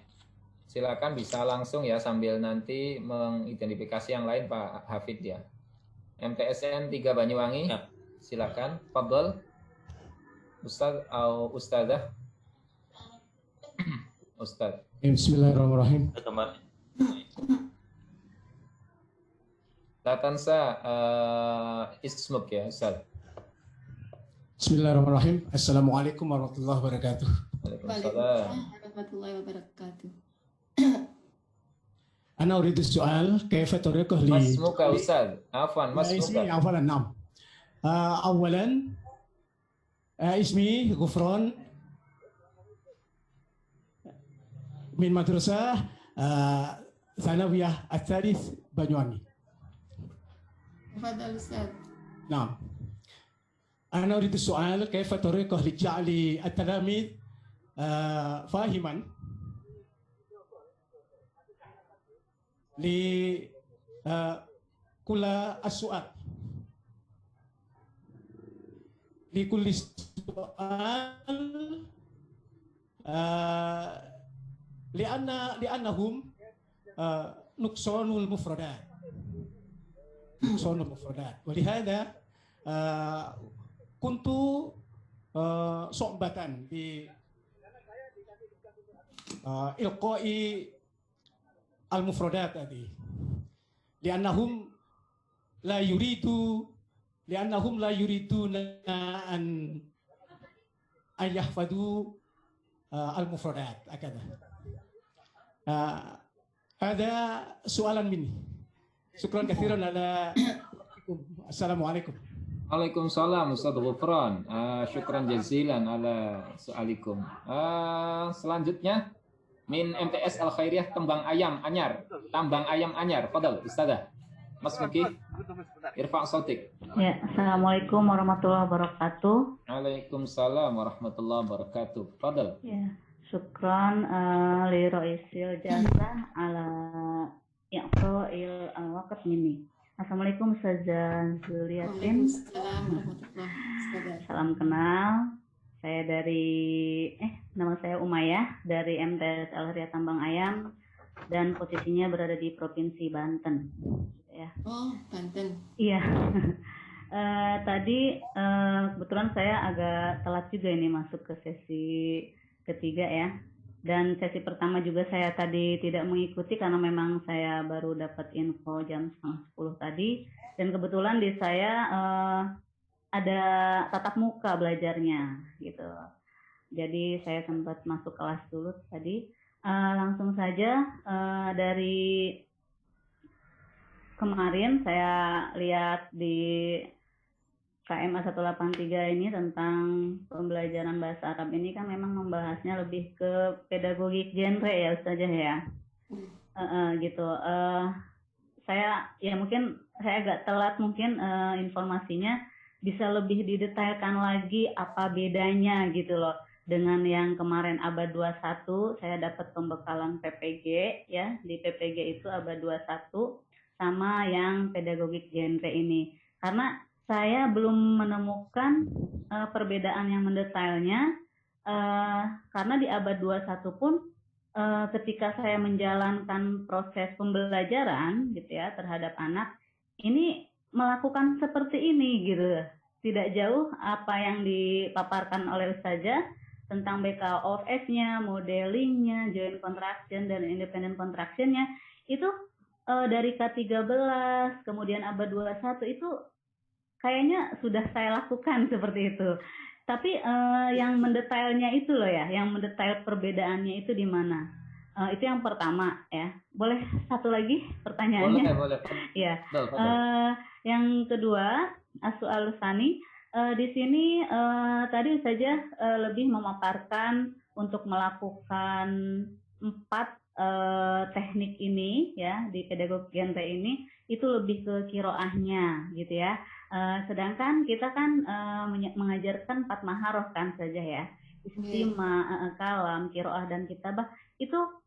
Silakan bisa langsung ya sambil nanti mengidentifikasi yang lain Pak Hafid ya. MTSN 3 Banyuwangi. Ya. Silakan, Fadl. Ustaz atau Ustazah? Ustaz. Bismillahirrahmanirrahim. La tansa ismuk ya Ustaz. Bismillahirrahmanirrahim. Assalamualaikum warahmatullahi wabarakatuh. Waalaikumsalam. warahmatullahi wabarakatuh. أنا أريد السؤال كيف طريقه ما اسمك يا أستاذ؟ عفوا ما اسمي اسمك؟ أولا نعم أولا اسمي غفران من مدرسة ثانوية الثالث بنيواني. تفضل أستاذ. نعم أنا أريد السؤال كيف طريقه لجعل التلاميذ فاهما لكل السؤال لكل سؤال لأنهم نقصان المفردات ولهذا كنت صعبة بإلقاء المفردات هذه لأنهم لا يريدون أن يحفظوا المفردات هكذا. هذا سؤالا مني. شكرا كثيرا على Assalamualaikum. Waalaikumsalam Ustaz Ghufran. Syukran jazilan ala soalikum. Selanjutnya min MTS Al Khairiyah Tambang Ayam Anyar. Fadal Ustazah. Mas Muki. Irfa' sautik. Ya, Assalamualaikum warahmatullahi wabarakatuh. Waalaikumsalam warahmatullahi wabarakatuh. Fadal. Ya, syukran li Roisil Jazah ala i'ta'il al-waqt minni. Assalamualaikum Ustazah Zuliatin. Salam kenal. Saya dari nama saya Umayyah dari MTS Al Khairiyah Tambang Ayam dan posisinya berada di Provinsi Banten. Ya. Oh, Banten. Iya. Tadi kebetulan saya agak telat juga ini masuk ke sesi ketiga ya. Dan sesi pertama juga saya tadi tidak mengikuti karena memang saya baru dapat info jam 9:30 tadi. Dan kebetulan di saya ada tatap muka belajarnya gitu. Jadi saya sempat masuk kelas dulu tadi. Langsung saja dari kemarin saya lihat di KMA 183 ini tentang pembelajaran bahasa Arab ini kan memang membahasnya lebih ke pedagogik genre ya Ustazah ya. Gitu. Saya ya mungkin saya agak telat mungkin informasinya bisa lebih didetailkan lagi apa bedanya gitu loh. Dengan yang kemarin abad 21 saya dapat pembekalan PPG ya. Di PPG itu abad 21 sama yang pedagogik genre ini. Karena saya belum menemukan perbedaan yang mendetailnya karena di abad 21 pun ketika saya menjalankan proses pembelajaran gitu ya terhadap anak ini melakukan seperti ini gitu. Tidak jauh apa yang dipaparkan oleh Ustazah tentang BKOFS-nya, modelingnya, joint contraction dan independent contraction-nya itu dari K13 kemudian abad 21 itu kayaknya sudah saya lakukan seperti itu. Tapi yang mendetailnya itu loh ya, yang mendetail perbedaannya itu di mana? Itu yang pertama ya. Boleh satu lagi pertanyaannya? Boleh. Ya. Yang kedua, As-Su'al Tsani, di sini tadi saja lebih memaparkan untuk melakukan 4 teknik ini ya di pedagog genre ini itu lebih ke kiroahnya gitu ya. Sedangkan kita kan mengajarkan 4 maharoh kan saja ya, istima, kalam, kiroah dan kitabah. Itu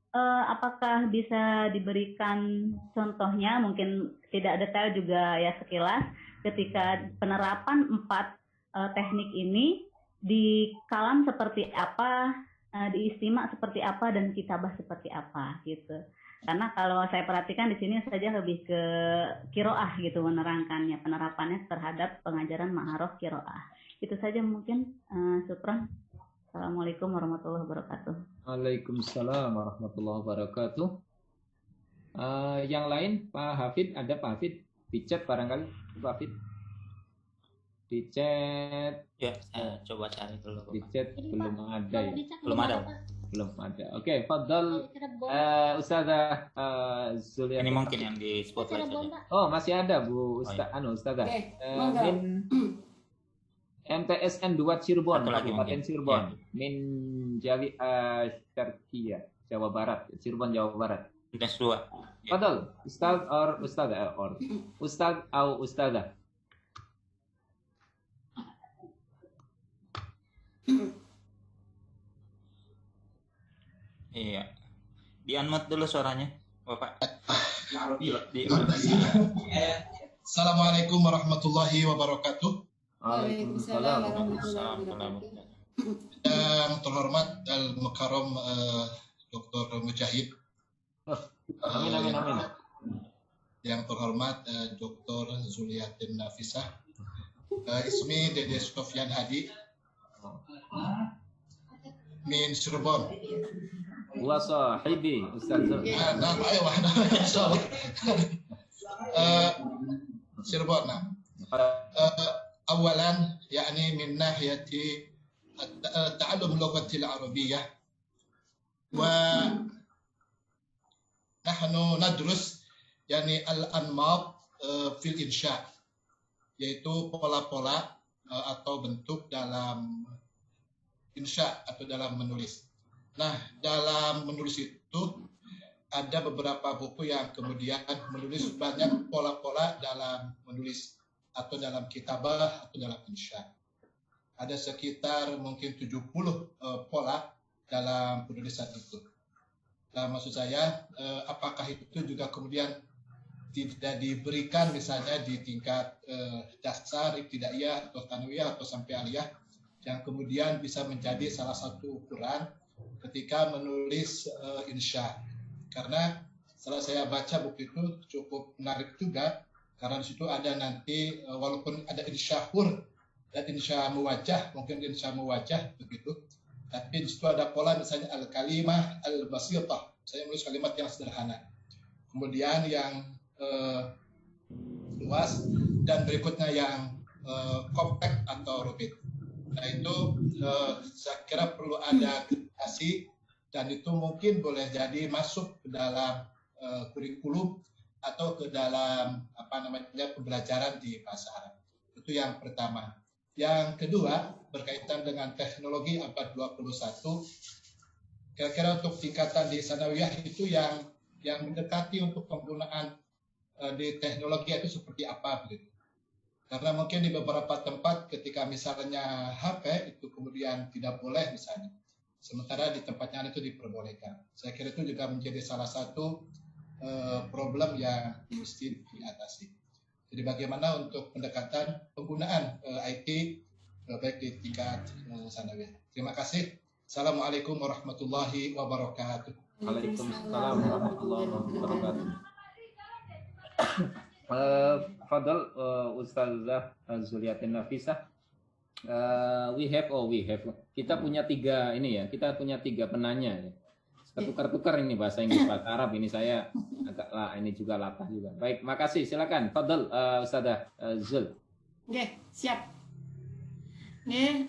apakah bisa diberikan contohnya, mungkin tidak detail juga ya sekilas, ketika penerapan 4 teknik ini di kalam seperti apa, di istima seperti apa, dan kitabah seperti apa gitu. Karena kalau saya perhatikan di sini saja lebih ke kiroah gitu menerangkannya, penerapannya terhadap pengajaran maharoh kiroah. Itu saja mungkin. Syukran. Assalamualaikum warahmatullahi wabarakatuh. Waalaikumsalam warahmatullahi wabarakatuh. Yang lain Pak Hafid, ada Pak Hafid di chat barangkali Pak Hafid di chat Ya, saya coba cari dulu. Di chat belum ada ya. Belum ada. belum ada. Oke, fadhal Ustazah Zulia. Ini mungkin yang di spotlight saja. Oh, masih ada Bu Ustazah. Oke, Min MTSN 2 Cirebon, Satu lagi Kabupaten mungkin. Cirebon. Ya. Min Jawi Syarqiyah, Jawa Barat, Cirebon Jawa Barat. Tes 2. Fadhal, Ustaz or Ustazah or Ustaz atau Ustazah. Iya. Di-unmute dulu suaranya, Bapak. Assalamualaikum warahmatullahi wabarakatuh. Waalaikumsalam Waalaikumsalam warahmatullahi wabarakatuh. Yang terhormat Al-Mukarram Dr. Mujahid. Amin amin amin. Yang terhormat Dr. Zuliatin Nafisah. Ismi Dede Sofyan Hadi. Min Cirebon. Wa sahibi Ustaz Zul. Nah, ayo insyaallah. Cirebon. أولا يعني من ناحية تعلم اللغة العربية ونحن ندرس يعني الأنماط في الإنشاء yaitu pola-pola atau bentuk dalam insya atau dalam menulis. Nah, dalam menulis itu ada beberapa buku yang kemudian menulis banyak pola-pola dalam menulis atau dalam kitabah atau dalam insya. Ada sekitar mungkin 70 pola dalam penulisan itu. Nah, maksud saya, apakah itu juga kemudian tidak diberikan misalnya di tingkat dasar, ibtidaiyah atau tsanawiyah atau sampai aliyah, yang kemudian bisa menjadi salah satu ukuran ketika menulis insya. Karena setelah saya baca buku itu cukup menarik juga, karena di situ ada nanti walaupun ada insya hur dan insya muwajjah, mungkin insya muwajjah begitu, tapi di situ ada pola misalnya al-kalimah al-basitah, saya menulis kalimat yang sederhana, kemudian yang luas, dan berikutnya yang kompak atau rumit. Nah itu saya kira perlu ada edukasi, dan itu mungkin boleh jadi masuk ke dalam kurikulum atau ke dalam pembelajaran di bahasa Arab. Itu yang pertama. Yang kedua, berkaitan dengan teknologi abad 21, kira-kira untuk tingkatan di sanawiyah itu yang mendekati untuk penggunaan di teknologi itu seperti apa begitu. Karena mungkin di beberapa tempat ketika misalnya HP itu kemudian tidak boleh misalnya, sementara di tempatnya itu diperbolehkan. Saya kira itu juga menjadi salah satu problem yang mesti diatasi. Jadi bagaimana untuk pendekatan penggunaan IT baik di tingkat sanawiyah. Terima kasih. Assalamualaikum warahmatullahi wabarakatuh. Waalaikumsalam warahmatullahi wabarakatuh. Fadal Ustazah Zuliatin Nafisah. We have. Kita punya tiga penanya ya. Tukar-tukar ini bahasa Inggris bahasa Arab ini saya ini juga latah juga. Baik, makasih. Silakan Fadal Ustazah Zul. Oke, siap. Oke,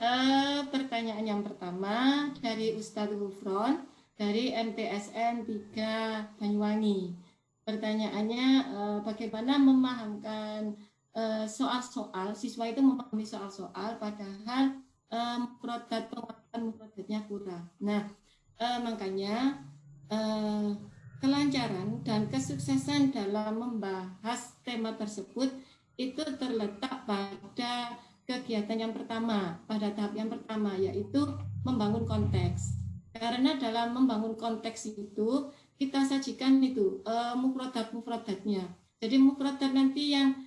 pertanyaan yang pertama dari Ustadz Gufron dari MTSN 3 Banyuwangi. Pertanyaannya, bagaimana memahamkan soal-soal, siswa itu memahami soal-soal padahal penguatan-penguatannya kurang. Nah, makanya kelancaran dan kesuksesan dalam membahas tema tersebut itu terletak pada kegiatan yang pertama, pada tahap yang pertama, yaitu membangun konteks. Karena dalam membangun konteks itu kita sajikan itu mufradat-mufradatnya. Jadi mufradat nanti yang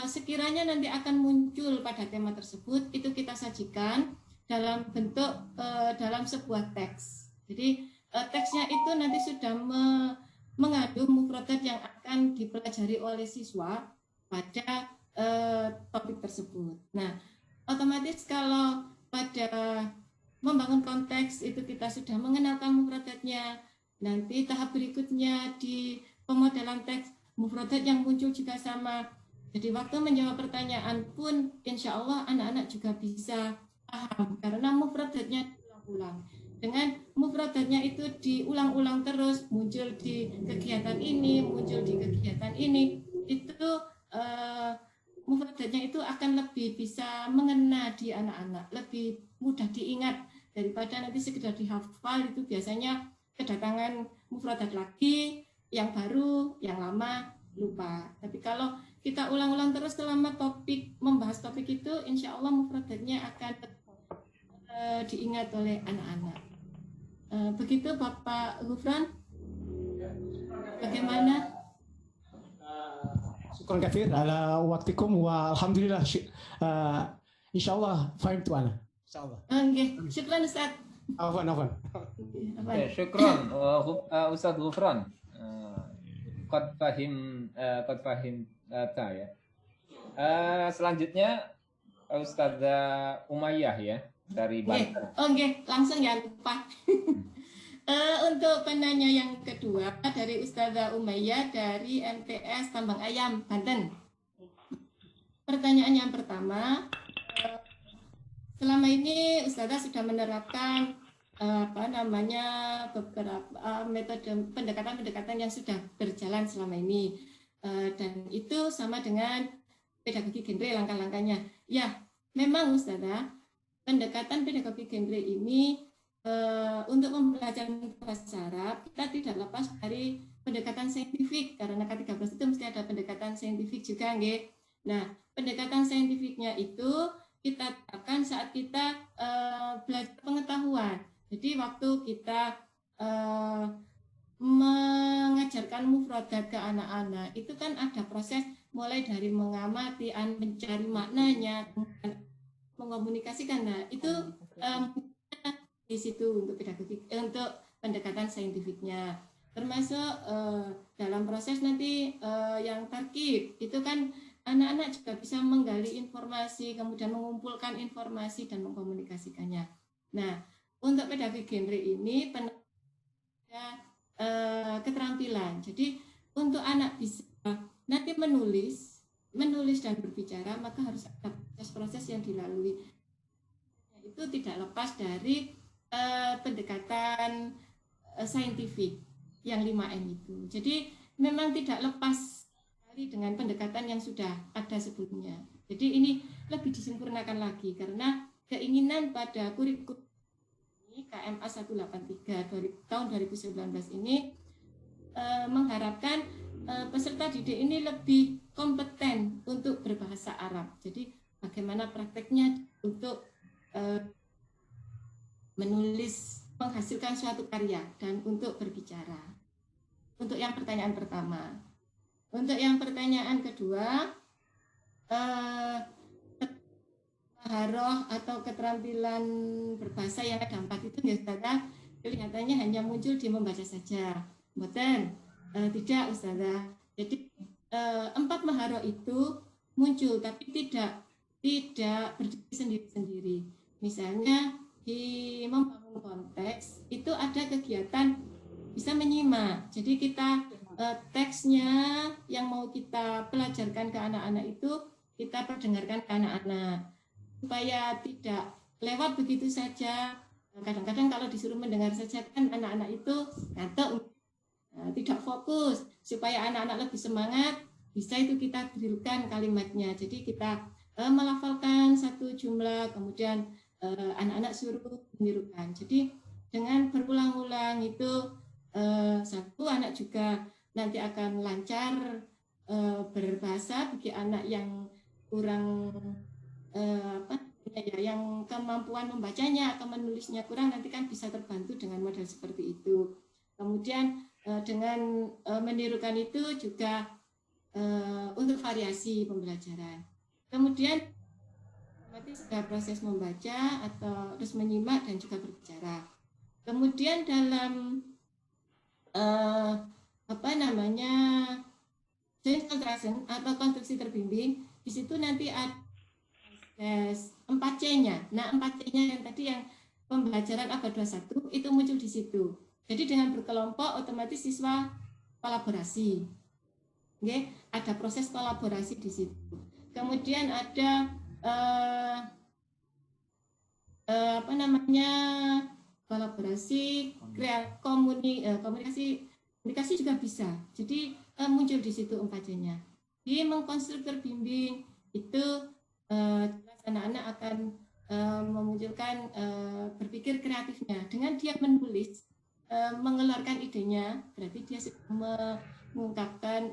sekiranya nanti akan muncul pada tema tersebut itu kita sajikan dalam bentuk dalam sebuah teks. Jadi teksnya itu nanti sudah mengandung mufradat yang akan dipelajari oleh siswa pada topik tersebut. Nah, otomatis kalau pada membangun konteks itu kita sudah mengenalkan mufradatnya, nanti tahap berikutnya di pemodelan teks mufradat yang muncul juga sama. Jadi waktu menjawab pertanyaan pun insya Allah anak-anak juga bisa paham karena mufradatnya diulang-ulang. dengan mufradatnya itu diulang-ulang terus, muncul di kegiatan ini, muncul di kegiatan ini, itu mufradatnya itu akan lebih bisa mengena di anak-anak, lebih mudah diingat daripada nanti sekedar dihafal. Itu biasanya kedatangan mufradat lagi, yang baru, yang lama lupa. Tapi kalau kita ulang-ulang terus selama membahas topik itu, insya Allah mufradatnya akan diingat oleh anak-anak. Begitu Bapak Ghufran, bagaimana? Syukran kathir ala waktikum wa alhamdulillah insyaallah fahimtu ana. Insyaallah. Oke, syukran Ustaz. Afwan. Ya, syukran Ustaz Ghufran. Qad fahim ya. Selanjutnya Ustazah Umayyah ya dari Banten. Oke, langsung ya lupa. Untuk penanya yang kedua dari Ustazah Umayyah dari MTS Tambang Ayam Banten. Pertanyaan yang pertama, selama ini Ustazah sudah menerapkan beberapa metode pendekatan yang sudah berjalan selama ini, dan itu sama dengan pedagogi genre langkah-langkahnya. Ya, memang Ustazah, pendekatan pedagogi genre ini untuk pembelajaran bahasa Arab kita tidak lepas dari pendekatan saintifik, karena K13 itu mesti ada pendekatan saintifik juga, nggih. Nah, pendekatan saintifiknya itu kita terapkan saat kita belajar pengetahuan. Jadi waktu kita mengajarkan mufradat ke anak-anak, itu kan ada proses mulai dari mengamati, mencari maknanya, mengkomunikasikan. Nah, itu di situ untuk pedagogi, untuk pendekatan saintifiknya, termasuk dalam proses nanti yang tarkib itu kan anak-anak juga bisa menggali informasi, kemudian mengumpulkan informasi dan mengkomunikasikannya. Nah, untuk pedagogi genre ini keterampilan. Jadi untuk anak bisa nanti menulis dan berbicara, maka harus ada proses-proses yang dilalui. Itu tidak lepas dari pendekatan saintifik yang 5M itu. Jadi memang tidak lepas sekali dengan pendekatan yang sudah ada sebelumnya. Jadi ini lebih disempurnakan lagi karena keinginan pada kurikulum ini KMA 183 tahun 2019 ini mengharapkan peserta didik ini lebih kompeten untuk berbahasa Arab. Jadi bagaimana prakteknya untuk menulis, menghasilkan suatu karya, dan untuk berbicara. Untuk yang pertanyaan pertama. Untuk yang pertanyaan kedua, maharoh atau keterampilan berbahasa yang ada 4 itu Ustazah, kelihatannya hanya muncul di membaca saja. Betul? Tidak Ustazah. Jadi 4 maharoh itu muncul tapi tidak berdiri sendiri-sendiri. Misalnya di membangun konteks itu ada kegiatan bisa menyimak. Jadi kita teksnya yang mau kita pelajarkan ke anak-anak itu kita perdengarkan ke anak-anak supaya tidak lewat begitu saja. Kadang-kadang kalau disuruh mendengar saja kan anak-anak itu ngantuk, tidak fokus. Supaya anak-anak lebih semangat, bisa itu kita drillkan kalimatnya. Jadi kita melafalkan satu jumlah, kemudian anak-anak suruh menirukan. Jadi dengan berulang-ulang itu satu anak juga nanti akan lancar berbahasa. Bagi anak yang kurang yang kemampuan membacanya atau menulisnya kurang, nanti kan bisa terbantu dengan model seperti itu. Kemudian dengan menirukan itu juga untuk variasi pembelajaran. Kemudian nanti sudah proses membaca atau terus menyimak dan juga berbicara. Kemudian dalam joint construction atau konstruksi terbimbing, di situ nanti ada 4C-nya. Nah, 4C-nya yang tadi yang pembelajaran abad 21 itu muncul di situ. Jadi dengan berkelompok otomatis siswa kolaborasi. Oke, ada proses kolaborasi di situ. Kemudian ada kolaborasi, komunikasi juga bisa. Jadi muncul di situ 4J-nya. Di mengkonstruktor bimbing itu jelas anak-anak akan memunculkan berpikir kreatifnya. Dengan dia menulis, mengeluarkan idenya, berarti dia mengungkapkan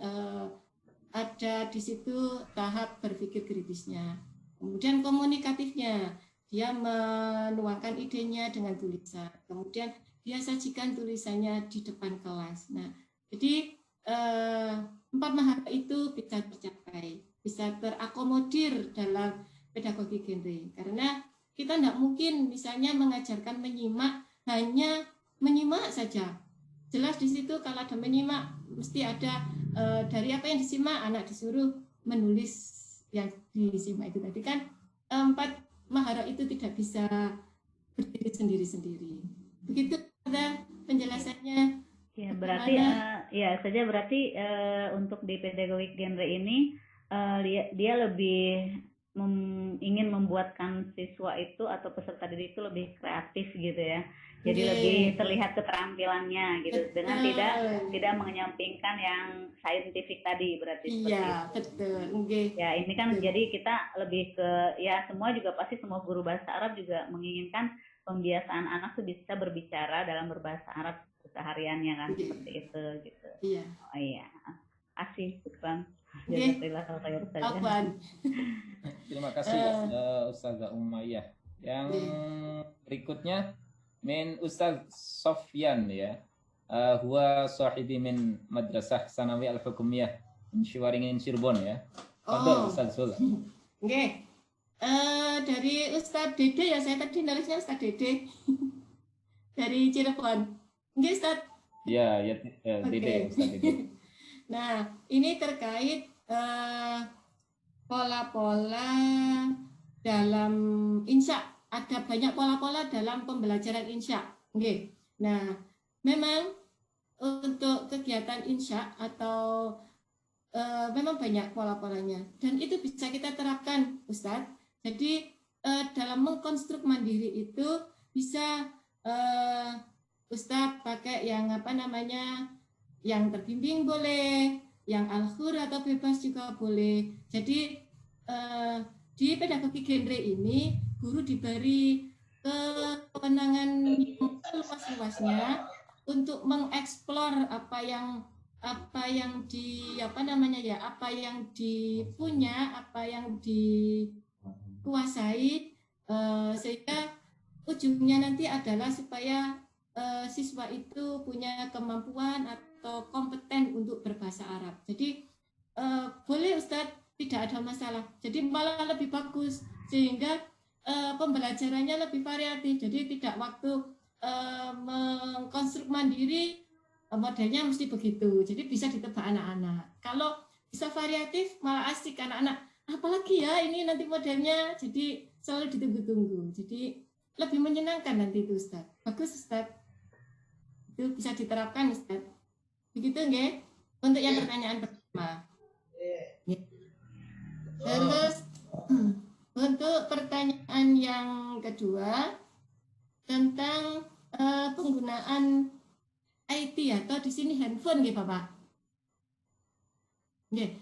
ada di situ tahap berpikir kritisnya. Kemudian komunikatifnya, dia menuangkan idenya dengan tulisan. Kemudian dia sajikan tulisannya di depan kelas. Nah, jadi 4 mahara itu bisa tercapai, bisa terakomodir dalam pedagogi genre. Karena kita tidak mungkin misalnya mengajarkan menyimak, hanya menyimak saja. Jelas di situ kalau ada menyimak, mesti ada dari apa yang disimak, anak disuruh menulis yang disimak itu tadi kan. 4 mahara itu tidak bisa berdiri sendiri-sendiri. Begitu ada penjelasannya. Ya, berarti berarti untuk di pedagogik genre ini dia lebih ingin membuatkan siswa itu atau peserta didik itu lebih kreatif gitu ya. Jadi lebih terlihat keterampilannya gitu, dengan tidak menyampingkan yang saintifik tadi, berarti seperti itu. Betul. Ya, ini kan jadi kita lebih ke, ya semua juga pasti semua guru bahasa Arab juga menginginkan pembiasaan anak tuh bisa berbicara dalam berbahasa Arab kesehariannya kan, seperti itu gitu. Iya. Oh iya. Asih, syukran. Terima kasih Ustazah Umayyah. Yang berikutnya min Ustaz Sofyan ya. Huwa sahibi min Madrasah Sanawi Al-Hukumiyah min Syiwaringin Cirebon ya. Fadhol Ustaz Sul. Oke. Dari Ustaz Dede ya, saya tadi nulisnya Ustaz Dede. Dari Cirebon. Oke, Ustaz. Ya, Dede, Ustaz Dede. Nah, ini terkait pola-pola dalam insya. Ada banyak pola-pola dalam pembelajaran insya. Oke. Nah, memang untuk kegiatan insya atau memang banyak pola-polanya. Dan itu bisa kita terapkan, Ustadz. Jadi dalam mengkonstruk mandiri itu bisa Ustadz pakai yang yang terbimbing boleh, yang al-khur atau bebas juga boleh. Jadi di pedagogi genre ini guru diberi kewenangan yang seluas-luasnya untuk mengeksplor apa yang dipunya, apa yang dikuasai, sehingga ujungnya nanti adalah supaya siswa itu punya kemampuan atau kompeten untuk berbahasa Arab. Jadi boleh Ustadz, tidak ada masalah. Jadi malah lebih bagus, sehingga pembelajarannya lebih variatif. Jadi tidak waktu mengkonstruk mandiri modelnya mesti begitu. Jadi bisa ditebak anak-anak. Kalau bisa variatif malah asik anak-anak. Apalagi ya ini nanti modelnya, jadi selalu ditunggu-tunggu. Jadi lebih menyenangkan nanti itu Ustaz. Bagus Ustaz. Itu bisa diterapkan Ustaz. Begitu nggih? Untuk yang pertanyaan pertama. Terus untuk pertanyaan yang kedua tentang penggunaan IT atau di sini handphone nggih Bapak. Nggih.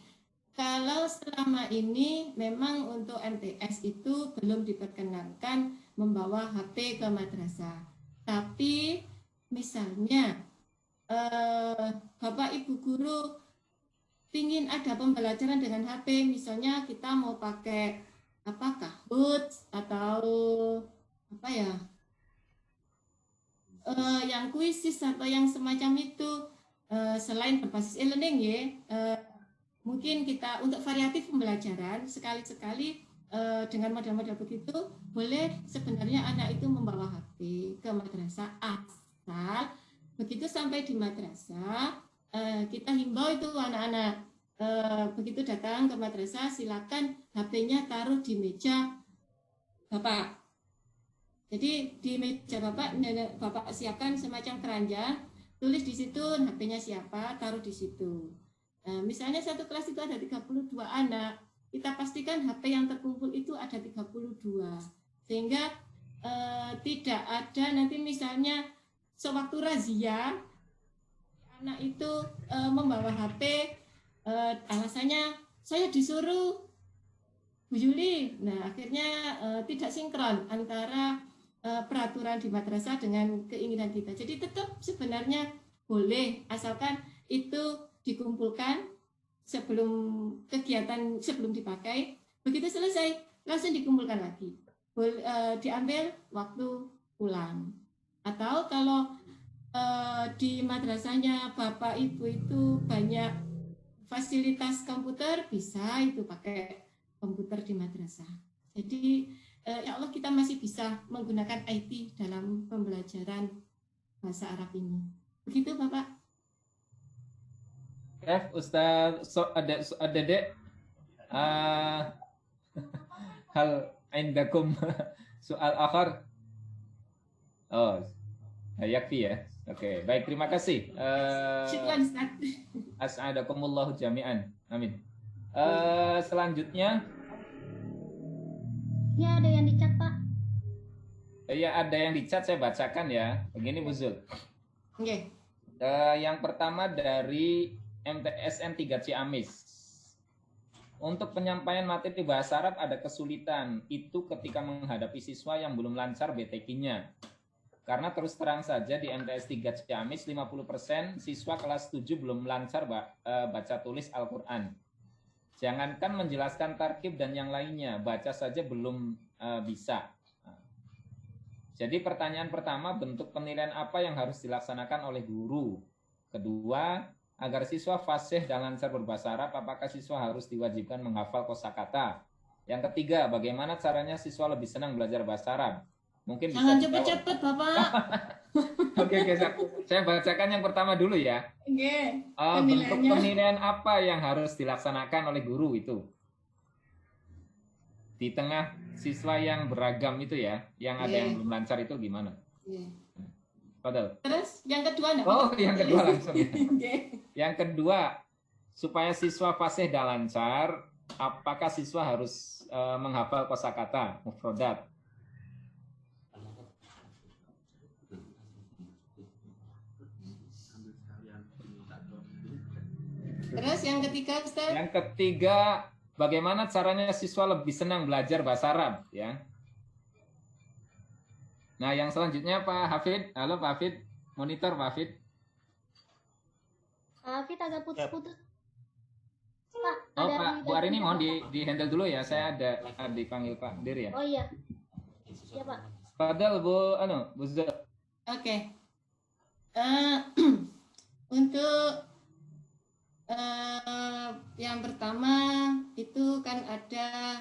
Kalau selama ini memang untuk MTS itu belum diperkenankan membawa HP ke madrasah. Tapi misalnya Bapak Ibu guru ingin ada pembelajaran dengan HP, misalnya kita mau pakai Kahoot atau yang kuisis atau yang semacam itu, selain berbasis e-learning ya, mungkin kita untuk variatif pembelajaran sekali-sekali dengan model-model begitu boleh sebenarnya anak itu membawa HP ke madrasah, asal begitu sampai di madrasah kita himbau itu anak-anak begitu datang ke madrasah silakan HP-nya taruh di meja Bapak. Jadi di meja Bapak siapkan semacam keranjang, tulis di situ HP-nya siapa, taruh di situ. Misalnya satu kelas itu ada 32 anak, kita pastikan HP yang terkumpul itu ada 32. Sehingga tidak ada nanti misalnya sewaktu razia anak itu membawa HP, alasannya saya disuruh Bu Yuli. Nah, akhirnya tidak sinkron antara peraturan di madrasah dengan keinginan kita. Jadi tetap sebenarnya boleh, asalkan itu dikumpulkan sebelum kegiatan, sebelum dipakai. Begitu selesai, langsung dikumpulkan lagi. Diambil waktu pulang. Atau kalau di madrasahnya Bapak Ibu itu banyak fasilitas komputer, bisa itu pakai komputer di madrasah. Jadi ya Allah, kita masih bisa menggunakan IT dalam pembelajaran bahasa Arab ini. Begitu Bapak. Ustaz, ada dek. Hal indakum soal akhar. Oh, yakfi ya. Oke, baik, terima kasih. Syukran Ustaz. As'adakumullahu jami'an. Amin. Selanjutnya. Ya, ada yang dicat, Pak. Ya, ada yang dicat, saya bacakan ya. Begini Bu Zul. Oke. Yang pertama dari MTSN 3 Ciamis. Untuk penyampaian materi bahasa Arab ada kesulitan. Itu ketika menghadapi siswa yang belum lancar BTK-nya. Karena terus terang saja di MTS 3 Ciamis 50% siswa kelas 7 belum lancar baca tulis Al-Quran. Jangankan menjelaskan tarkib dan yang lainnya, baca saja belum bisa. Jadi pertanyaan pertama, bentuk penilaian apa yang harus dilaksanakan oleh guru? Kedua, agar siswa fasih dan lancar berbahasa Arab, apakah siswa harus diwajibkan menghafal kosakata? Yang ketiga, bagaimana caranya siswa lebih senang belajar bahasa Arab? Mungkin jangan bisa cepet-cepet Bapak. Oke, saya bacakan yang pertama dulu ya. Oke. Bentuk penilaian apa yang harus dilaksanakan oleh guru itu? Di tengah siswa yang beragam itu ya, yang ada yang belum lancar itu gimana? Padahal. Terus yang kedua enggak? Oh, yang kedua langsung ya. Yang kedua, supaya siswa fasih dan lancar, apakah siswa harus menghafal kosakata, mufrodat? Terus yang ketiga, Ustaz? Yang ketiga, bagaimana caranya siswa lebih senang belajar bahasa Arab, ya? Nah, yang selanjutnya Pak Hafid. Halo Pak Hafid, monitor Pak Hafid. Pak Hafid agak putus-putus. Pak, oh Pak, Bu Arini mohon di handle dulu ya. Saya ada dipanggil Pak Dir ya. Oh iya. Ya Pak. Padahal Bu Zul. Oke. Untuk yang pertama itu kan ada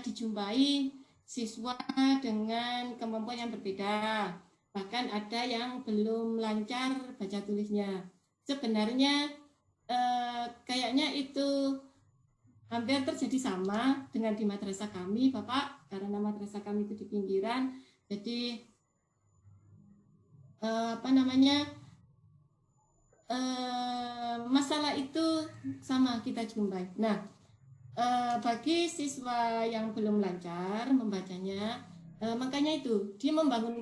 dijumpai siswa dengan kemampuan yang berbeda, bahkan ada yang belum lancar baca tulisnya. Sebenarnya kayaknya itu hampir terjadi sama dengan di madrasah kami, Bapak, karena madrasah kami itu di pinggiran, jadi masalah itu sama kita jumpai. Nah, bagi siswa yang belum lancar membacanya, makanya itu dia membangun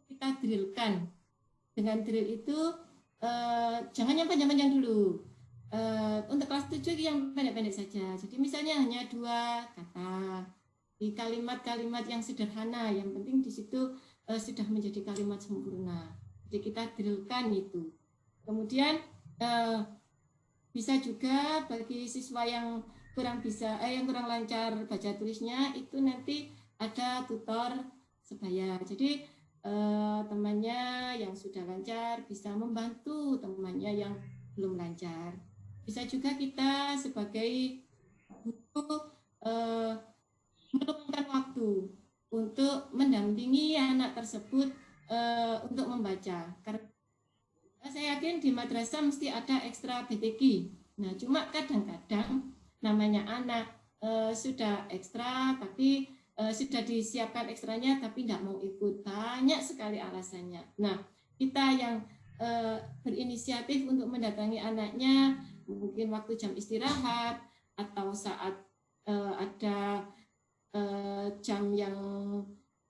kita drillkan. Dengan drill itu jangan yang panjang-panjang dulu. Untuk kelas 7 yang pendek-pendek saja. Jadi misalnya hanya 2 kata di kalimat-kalimat yang sederhana, yang penting di situ sudah menjadi kalimat sempurna. Jadi kita drillkan itu. Kemudian bisa juga bagi siswa yang kurang lancar baca tulisnya, itu nanti ada tutor sebaya. Jadi temannya yang sudah lancar bisa membantu temannya yang belum lancar. Bisa juga kita sebagai guru meluangkan waktu untuk mendampingi anak tersebut untuk membaca. Karena saya yakin di madrasah mesti ada ekstra BTQ. Nah, cuma kadang-kadang namanya anak sudah ekstra tapi sudah disiapkan ekstranya tapi nggak mau ikut. Banyak sekali alasannya. Nah, kita yang berinisiatif untuk mendatangi anaknya mungkin waktu jam istirahat atau saat ada jam yang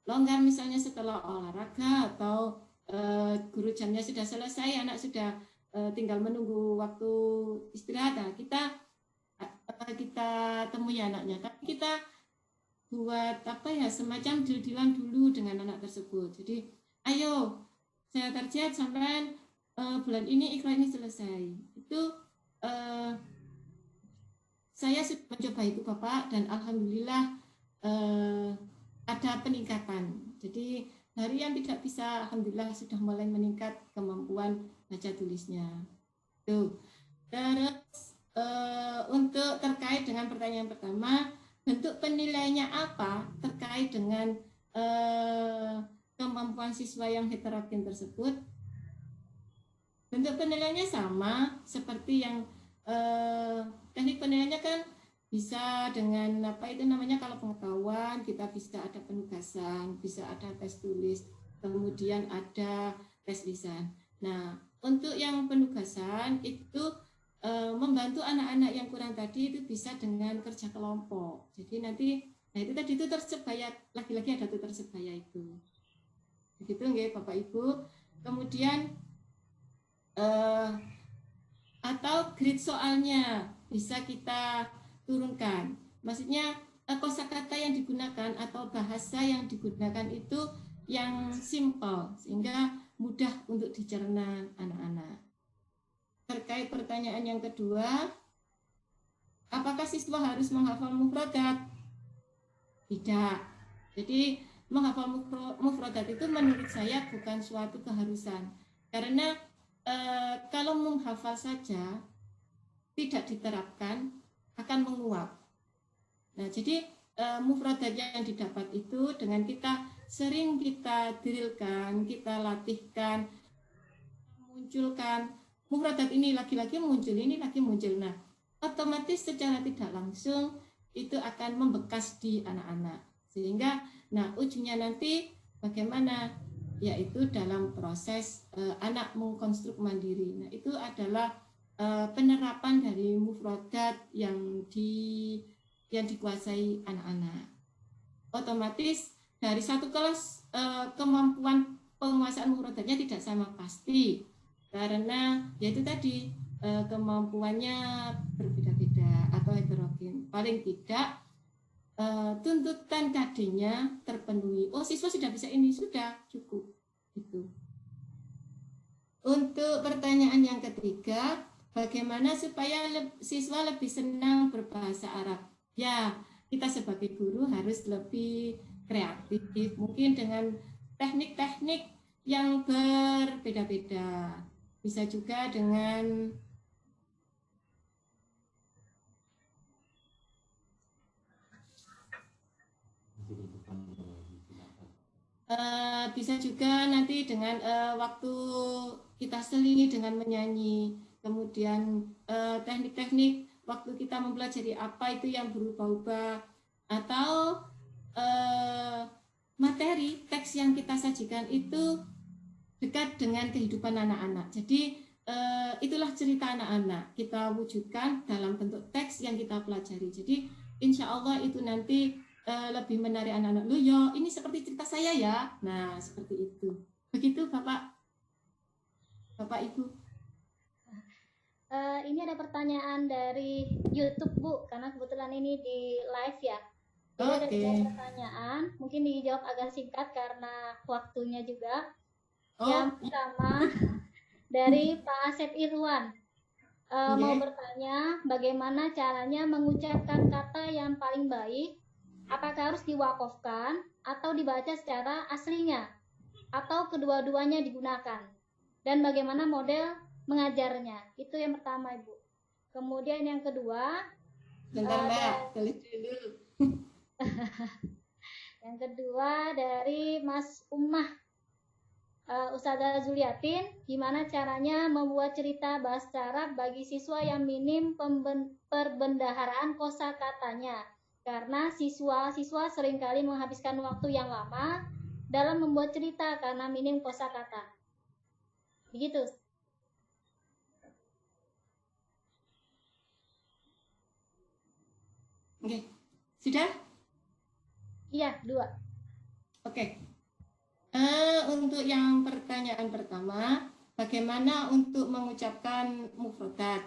longgar misalnya setelah olahraga atau guru jamnya sudah selesai, anak sudah tinggal menunggu waktu istirahat. Nah, kita temui anaknya, tapi kita buat semacam deal-dealan dulu dengan anak tersebut. Jadi ayo saya target sampai bulan ini Iqra ini selesai. Itu saya sudah mencoba itu Bapak, dan alhamdulillah ada peningkatan. Jadi dari yang tidak bisa, alhamdulillah sudah mulai meningkat kemampuan baca tulisnya. Tuh. Terus untuk terkait dengan pertanyaan pertama, bentuk penilaiannya apa terkait dengan kemampuan siswa yang heterogen tersebut? Bentuk penilaiannya sama seperti yang teknik penilaiannya kan bisa dengan kalau pengetahuan kita bisa ada penugasan, bisa ada tes tulis, kemudian ada tes lisan. Nah, untuk yang penugasan itu membantu anak-anak yang kurang tadi itu bisa dengan kerja kelompok. Jadi nanti, itu tadi itu tersebaya, lagi-lagi ada tutor sebaya itu. Begitu nggih Bapak Ibu. Kemudian atau grid soalnya bisa kita turunkan. Maksudnya kosakata yang digunakan atau bahasa yang digunakan itu yang simple sehingga mudah untuk dicerna anak-anak. Terkait pertanyaan yang kedua, apakah siswa harus menghafal mufradat? Tidak. Jadi menghafal mufradat itu menurut saya bukan suatu keharusan. Karena kalau menghafal saja tidak diterapkan akan menguap. Nah, jadi mufradat yang didapat itu dengan kita sering kita drillkan, kita latihkan, munculkan mufradat ini lagi-lagi muncul, ini lagi muncul. Nah, otomatis secara tidak langsung itu akan membekas di anak-anak. Sehingga, ujungnya nanti bagaimana? Yaitu dalam proses anak mengkonstruk mandiri. Nah, itu adalah penerapan dari mufradat yang dikuasai anak-anak. Otomatis dari satu kelas kemampuan penguasaan mufradatnya tidak sama pasti, karena yaitu tadi kemampuannya berbeda-beda atau heterogen. Paling tidak tuntutan KD-nya terpenuhi. Oh, siswa sudah bisa ini, sudah cukup. Gitu. Untuk pertanyaan yang ketiga, bagaimana supaya siswa lebih senang berbahasa Arab? Ya, kita sebagai guru harus lebih kreatif, mungkin dengan teknik-teknik yang berbeda-beda. Bisa juga dengan bisa juga nanti dengan waktu kita selingi dengan menyanyi, kemudian teknik-teknik waktu kita mempelajari apa itu yang berubah-ubah, atau materi teks yang kita sajikan itu dekat dengan kehidupan anak-anak. Jadi itulah cerita anak-anak kita wujudkan dalam bentuk teks yang kita pelajari. Jadi insya Allah itu nanti lebih menarik anak-anak. Loh yo, ini seperti cerita saya ya. Nah, seperti itu. Begitu Bapak Ibu. Ini ada pertanyaan dari YouTube Bu, karena kebetulan ini di live ya. Jadi ada 3 pertanyaan, mungkin dijawab agak singkat karena waktunya juga. Yang pertama dari Pak Asep Irwan. Mau bertanya bagaimana caranya mengucapkan kata yang paling baik. Apakah harus diwakofkan atau dibaca secara aslinya? Atau kedua-duanya digunakan? Dan bagaimana model mengajarnya? Itu yang pertama, Ibu. Kemudian yang kedua, tulis dulu. Yang kedua dari Mas Ummah, Ustazah Zuliatin, gimana caranya membuat cerita bahasa Arab bagi siswa yang minim perbendaharaan kosakatanya? Karena siswa seringkali menghabiskan waktu yang lama dalam membuat cerita karena minim kosakata. Begitu. Oke. Sudah? 2. Oke. Untuk yang pertanyaan pertama, bagaimana untuk mengucapkan mufradat?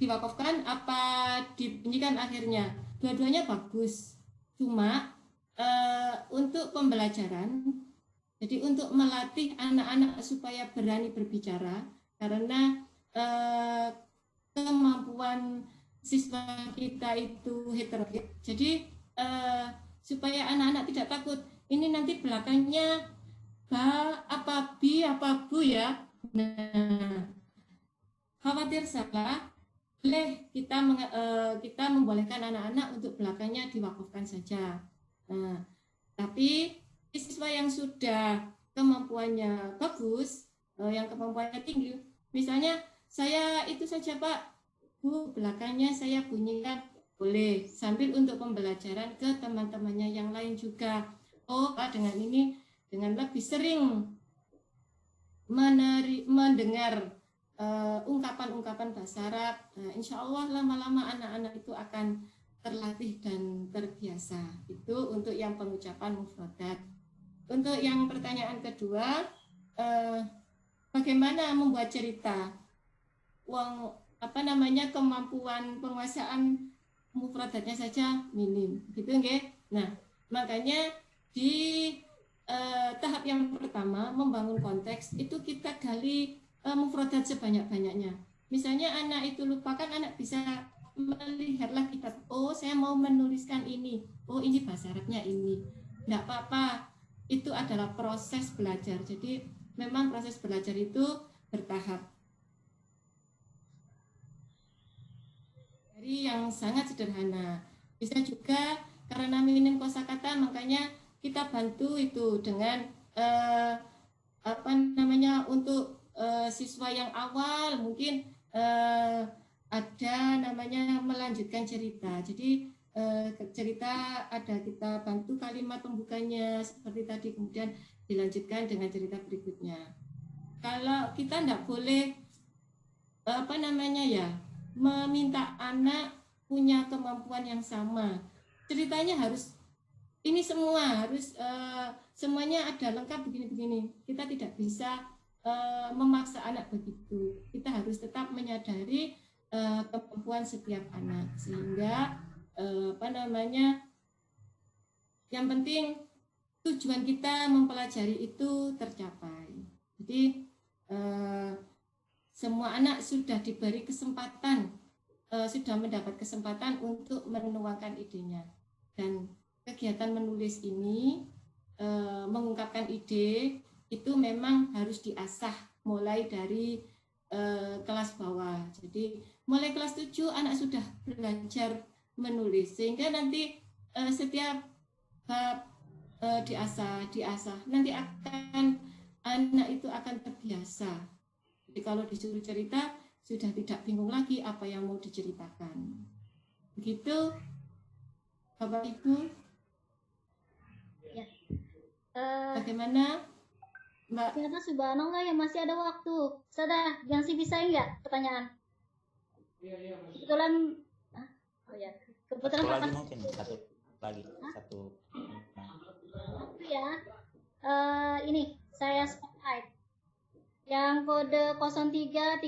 Diwakafkan apa dibunyikan akhirnya? Dua-duanya bagus. Cuma untuk pembelajaran, jadi untuk melatih anak-anak supaya berani berbicara, karena kemampuan siswa kita itu heterogen. Jadi supaya anak-anak tidak takut, ini nanti belakangnya apa bi apa bu ya. Nah, khawatir salah, boleh kita membolehkan anak-anak untuk belakangnya diwakafkan saja. Nah, tapi siswa yang sudah kemampuannya bagus, yang kemampuannya tinggi, misalnya saya itu saja Pak, Bu, belakangnya saya bunyikan, boleh, sambil untuk pembelajaran ke teman-temannya yang lain juga. Oh Pak, dengan ini, dengan lebih sering mendengar ungkapan-ungkapan bahasa Arab, insya Allah lama-lama anak-anak itu akan terlatih dan terbiasa. Itu untuk yang pengucapan mufradat. Untuk yang pertanyaan kedua, bagaimana membuat cerita? Kemampuan penguasaan mufradatnya saja minim, gitu nggih. Nah, makanya di tahap yang pertama membangun konteks itu kita gali mufradat sebanyak-banyaknya. Misalnya anak itu lupakan, anak bisa melihatlah kitab. Oh, saya mau menuliskan ini. Oh, ini bahasa Arabnya ini. Enggak apa-apa. Itu adalah proses belajar. Jadi memang proses belajar itu bertahap. Dari yang sangat sederhana. Bisa juga karena minim kosakata, makanya kita bantu itu dengan untuk siswa yang awal mungkin ada namanya melanjutkan cerita. Jadi cerita ada kita bantu kalimat pembukanya seperti tadi, kemudian dilanjutkan dengan cerita berikutnya. Kalau kita tidak boleh meminta anak punya kemampuan yang sama, ceritanya harus ini semua harus semuanya ada lengkap begini-begini. Kita tidak bisa memaksa anak begitu. Kita harus tetap menyadari kemampuan setiap anak, sehingga yang penting tujuan kita mempelajari itu tercapai. Jadi semua anak sudah diberi kesempatan, sudah mendapat kesempatan untuk menuangkan idenya. Dan kegiatan menulis ini, mengungkapkan ide itu memang harus diasah mulai dari kelas bawah. Jadi mulai kelas 7 anak sudah belajar menulis, sehingga nanti setiap bab diasah, nanti anak itu akan terbiasa. Jadi kalau disuruh cerita sudah tidak bingung lagi apa yang mau diceritakan. Begitu Bapak Ibu. Ya. Bagaimana Mbak? Ternyata subhanallah ya, masih ada waktu. Sudah, yang sih bisa enggak pertanyaan? Kebetulan satu lagi mungkin satu lagi. Ya. Ini saya spotlight. Yang kode 0334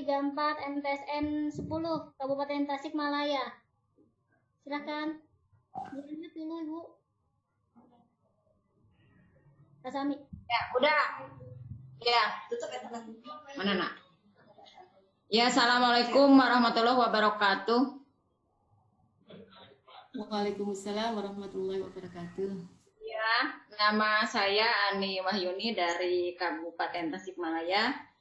MTSN 10 Kabupaten Tasikmalaya. Silakan. Dilanjut dulu Ibu. Kasami. Ya, udah. Ya, tutup ya. Mana nak? Ya, assalamualaikum warahmatullahi wabarakatuh. Waalaikumsalam warahmatullahi wabarakatuh. Ya, nama saya Ani Wahyuni dari Kabupaten Tasikmalaya.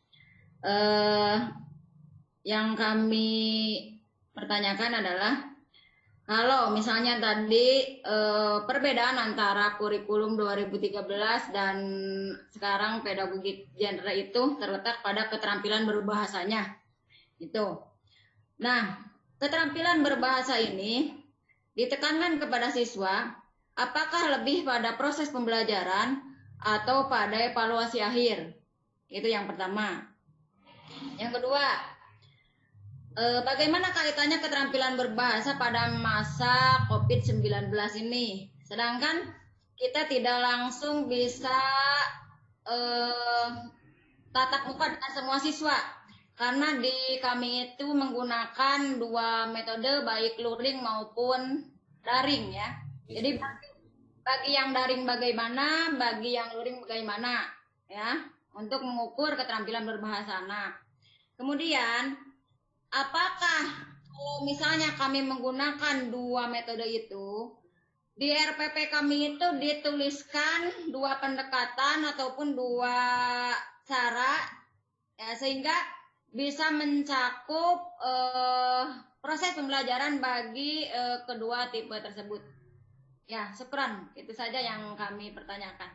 Yang kami pertanyakan adalah, kalau misalnya tadi perbedaan antara kurikulum 2013 dan sekarang pedagogi genre itu terletak pada keterampilan berbahasanya. Itu. Nah, keterampilan berbahasa ini ditekankan kepada siswa, apakah lebih pada proses pembelajaran atau pada evaluasi akhir? Itu yang pertama. Yang kedua, bagaimana kaitannya keterampilan berbahasa pada masa COVID-19 ini? Sedangkan kita tidak langsung bisa tatap muka dengan semua siswa. Karena di kami itu menggunakan 2 metode, baik luring maupun daring ya. Jadi bagi yang daring bagaimana, bagi yang luring bagaimana ya, untuk mengukur keterampilan berbahasa anak. Kemudian, apakah kalau misalnya kami menggunakan 2 metode itu, di RPP kami itu dituliskan 2 pendekatan ataupun 2 cara ya, sehingga bisa mencakup proses pembelajaran bagi kedua tipe tersebut. Ya, syukran. Itu saja yang kami pertanyakan.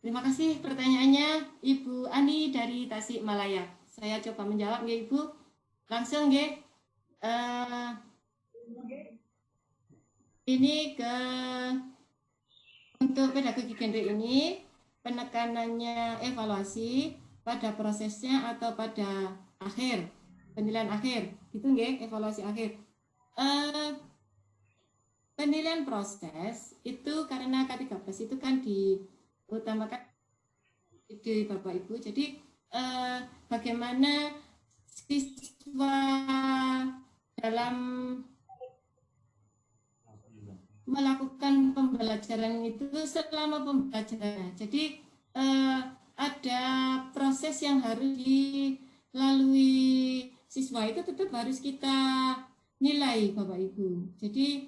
Terima kasih pertanyaannya Ibu Ani dari Tasikmalaya. Saya coba menjawab ya Ibu. Langsung ya. Ini untuk pedagogi genre ini penekanannya evaluasi pada prosesnya atau pada akhir, penilaian akhir, gitu nggih, evaluasi akhir. Penilaian proses itu karena K13 itu kan diutamakan di Bapak Ibu. Jadi bagaimana siswa dalam melakukan pembelajaran itu selama pembelajaran. Jadi ada proses yang harus dilalui siswa, itu tetap harus kita nilai Bapak Ibu. Jadi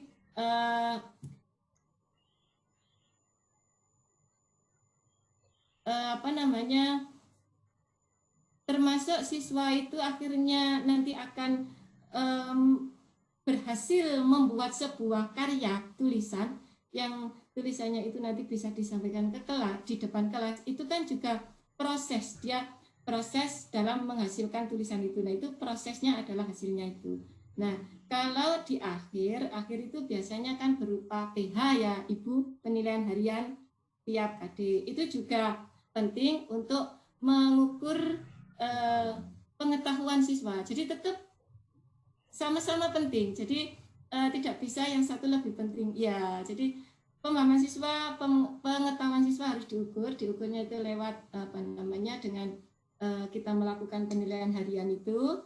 termasuk siswa itu akhirnya nanti akan berhasil membuat sebuah karya tulisan yang tulisannya itu nanti bisa disampaikan ke kelas, di depan kelas, itu kan juga proses, dia proses dalam menghasilkan tulisan itu. Nah, itu prosesnya adalah hasilnya itu. Nah, kalau di akhir itu biasanya kan berupa PH ya Ibu, penilaian harian tiap KD. Itu juga penting untuk mengukur pengetahuan siswa. Jadi tetap sama-sama penting. Jadi tidak bisa yang satu lebih penting. Ya, jadi pemahaman siswa, pengetahuan siswa harus diukur. Diukurnya itu lewat dengan kita melakukan penilaian harian itu,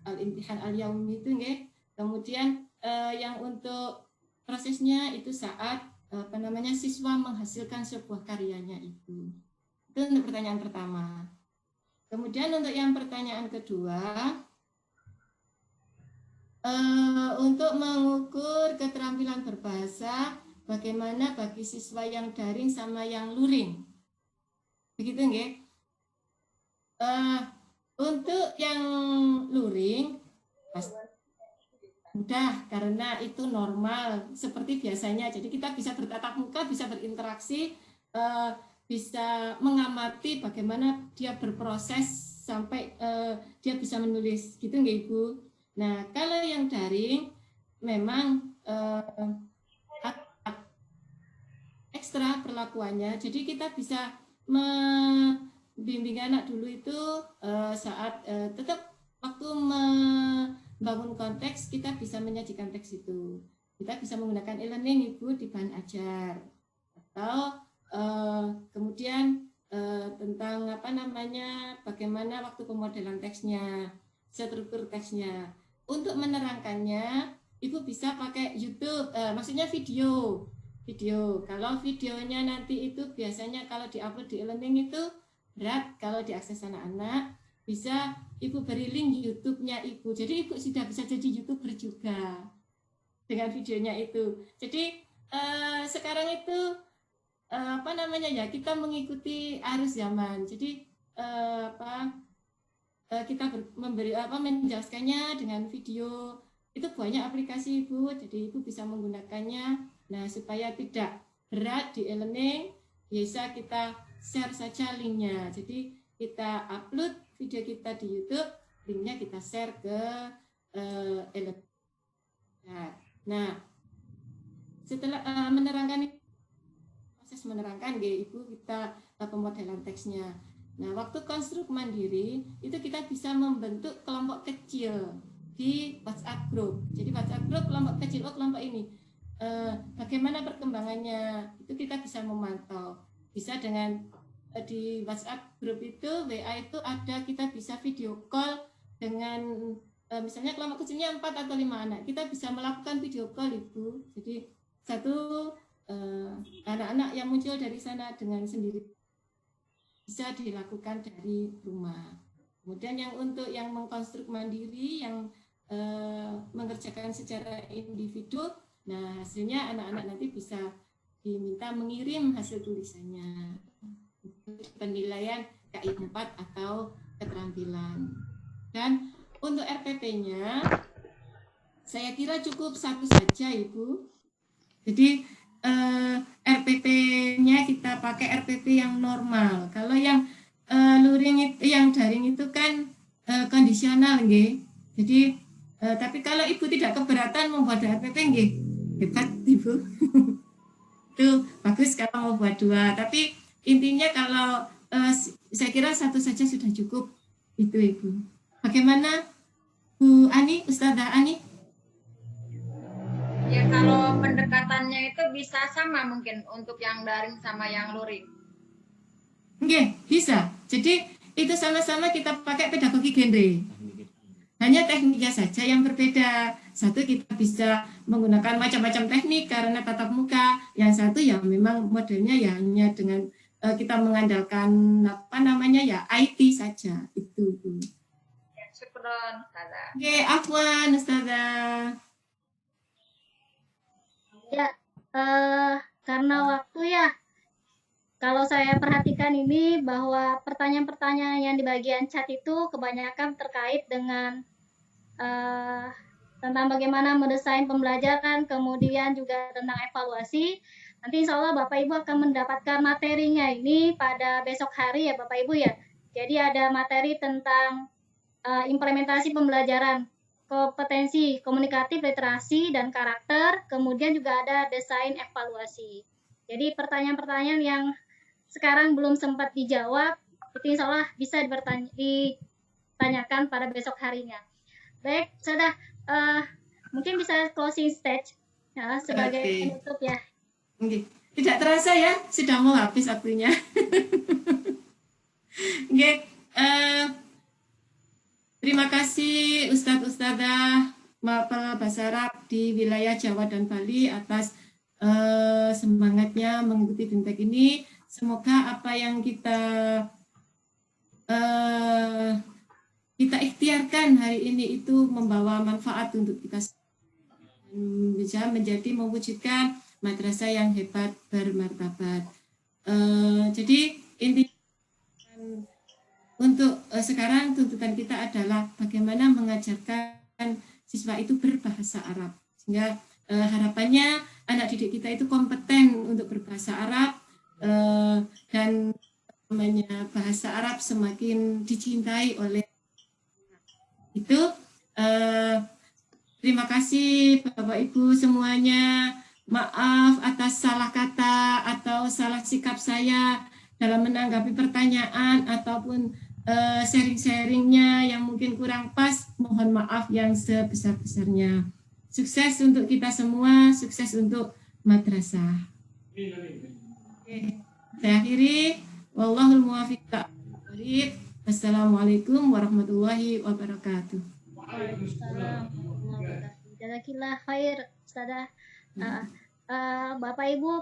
al-imtihan al-yaumi itu nggih. Kemudian yang untuk prosesnya itu saat siswa menghasilkan sebuah karyanya itu. Itu untuk pertanyaan pertama. Kemudian untuk yang pertanyaan kedua, untuk mengukur keterampilan berbahasa, bagaimana bagi siswa yang daring sama yang luring, begitu nggih? Untuk yang luring mudah karena itu normal seperti biasanya. Jadi kita bisa bertatap muka, bisa berinteraksi, bisa mengamati bagaimana dia berproses sampai dia bisa menulis, gitu nggih Ibu? Nah, kalau yang daring memang ekstra perlakuannya. Jadi kita bisa membimbing anak dulu itu saat tetap waktu membangun konteks, kita bisa menyajikan teks itu. Kita bisa menggunakan e-learning Ibu di bahan ajar. Atau kemudian tentang bagaimana waktu pemodelan teksnya, struktur teksnya. Untuk menerangkannya, Ibu bisa pakai YouTube, maksudnya video. Kalau videonya nanti itu biasanya kalau diupload di e-learning itu berat kalau diakses anak-anak, bisa Ibu beri link YouTube-nya Ibu. Jadi Ibu sudah bisa jadi YouTuber juga dengan videonya itu. Jadi sekarang itu kita mengikuti arus zaman. Jadi kita menjelaskannya dengan video. Itu banyak aplikasi Ibu, jadi Ibu bisa menggunakannya. Nah, supaya tidak berat di e-learning, bisa kita share saja linknya. Jadi kita upload video kita di YouTube, linknya kita share ke e-learning. Nah, setelah menerangkan proses menerangkan Ibu, kita pemodelan teksnya. Nah, waktu konstruk mandiri itu kita bisa membentuk kelompok kecil di WhatsApp group. Jadi WhatsApp group kelompok kecil, kelompok ini bagaimana perkembangannya itu kita bisa memantau. Bisa dengan di WhatsApp group itu, WA itu ada, kita bisa video call dengan misalnya kelompok kecilnya 4 atau 5 anak. Kita bisa melakukan video call Ibu. Jadi satu anak-anak yang muncul dari sana dengan sendiri bisa dilakukan dari rumah. Kemudian yang untuk yang mengkonstruk mandiri, yang mengerjakan secara individu, nah hasilnya anak-anak nanti bisa diminta mengirim hasil tulisannya, penilaian KI 4 atau keterampilan. Dan untuk RPP-nya, saya kira cukup satu saja Ibu. Jadi RPP-nya kita pakai RPP yang normal. Kalau yang luring itu, yang daring itu kan kondisional, nggih. Jadi tapi kalau Ibu tidak keberatan membuat RPP, nggih, hebat Ibu. Itu bagus kalau mau buat 2. Tapi intinya kalau saya kira satu saja sudah cukup itu Ibu. Bagaimana Bu Ani, Ustazah Ani? Ya kalau pendekatannya itu bisa sama mungkin untuk yang daring sama yang luring. Oke, bisa. Jadi itu sama-sama kita pakai pedagogi genre. Hanya tekniknya saja yang berbeda. Satu kita bisa menggunakan macam-macam teknik karena tatap muka. Yang satu ya memang modelnya ya hanya dengan kita mengandalkan IT saja. Itu. Ya, syukron, Ustazah. Oke, afwan Ustazah. Ya, karena waktu ya, kalau saya perhatikan ini bahwa pertanyaan-pertanyaan yang di bagian chat itu kebanyakan terkait dengan tentang bagaimana mendesain pembelajaran, kemudian juga tentang evaluasi. Nanti insya Allah Bapak Ibu akan mendapatkan materinya ini pada besok hari ya Bapak Ibu ya. Jadi ada materi tentang implementasi pembelajaran, kompetensi komunikatif, literasi, dan karakter, kemudian juga ada desain evaluasi. Jadi pertanyaan-pertanyaan yang sekarang belum sempat dijawab, itu insya Allah bisa ditanyakan pada besok harinya. Baik, sudah mungkin bisa closing stage ya, sebagai penutup ya. Tidak terasa ya, sudah mau habis waktunya. Oke, terima kasih Ustadz-Ustadzah mapel bahasa Arab di wilayah Jawa dan Bali atas semangatnya mengikuti Bintek ini. Semoga apa yang kita ikhtiarkan hari ini itu membawa manfaat untuk kita bisa menjadi mewujudkan madrasah yang hebat bermartabat. Jadi inti untuk sekarang tuntutan kita adalah bagaimana mengajarkan siswa itu berbahasa Arab, sehingga harapannya anak didik kita itu kompeten untuk berbahasa Arab dan namanya bahasa Arab semakin dicintai oleh itu. Terima kasih Bapak Ibu semuanya. Maaf atas salah kata atau salah sikap saya dalam menanggapi pertanyaan ataupun sharing-sharingnya yang mungkin kurang pas. Mohon maaf yang sebesar-besarnya. Sukses untuk kita semua, sukses untuk madrasah. Oke, saya akhiri. Wallahul muwaffiq. Assalamualaikum warahmatullahi wabarakatuh. Waalaikumsalam. Jazakillah khair, Ustazah. Bapak Ibu,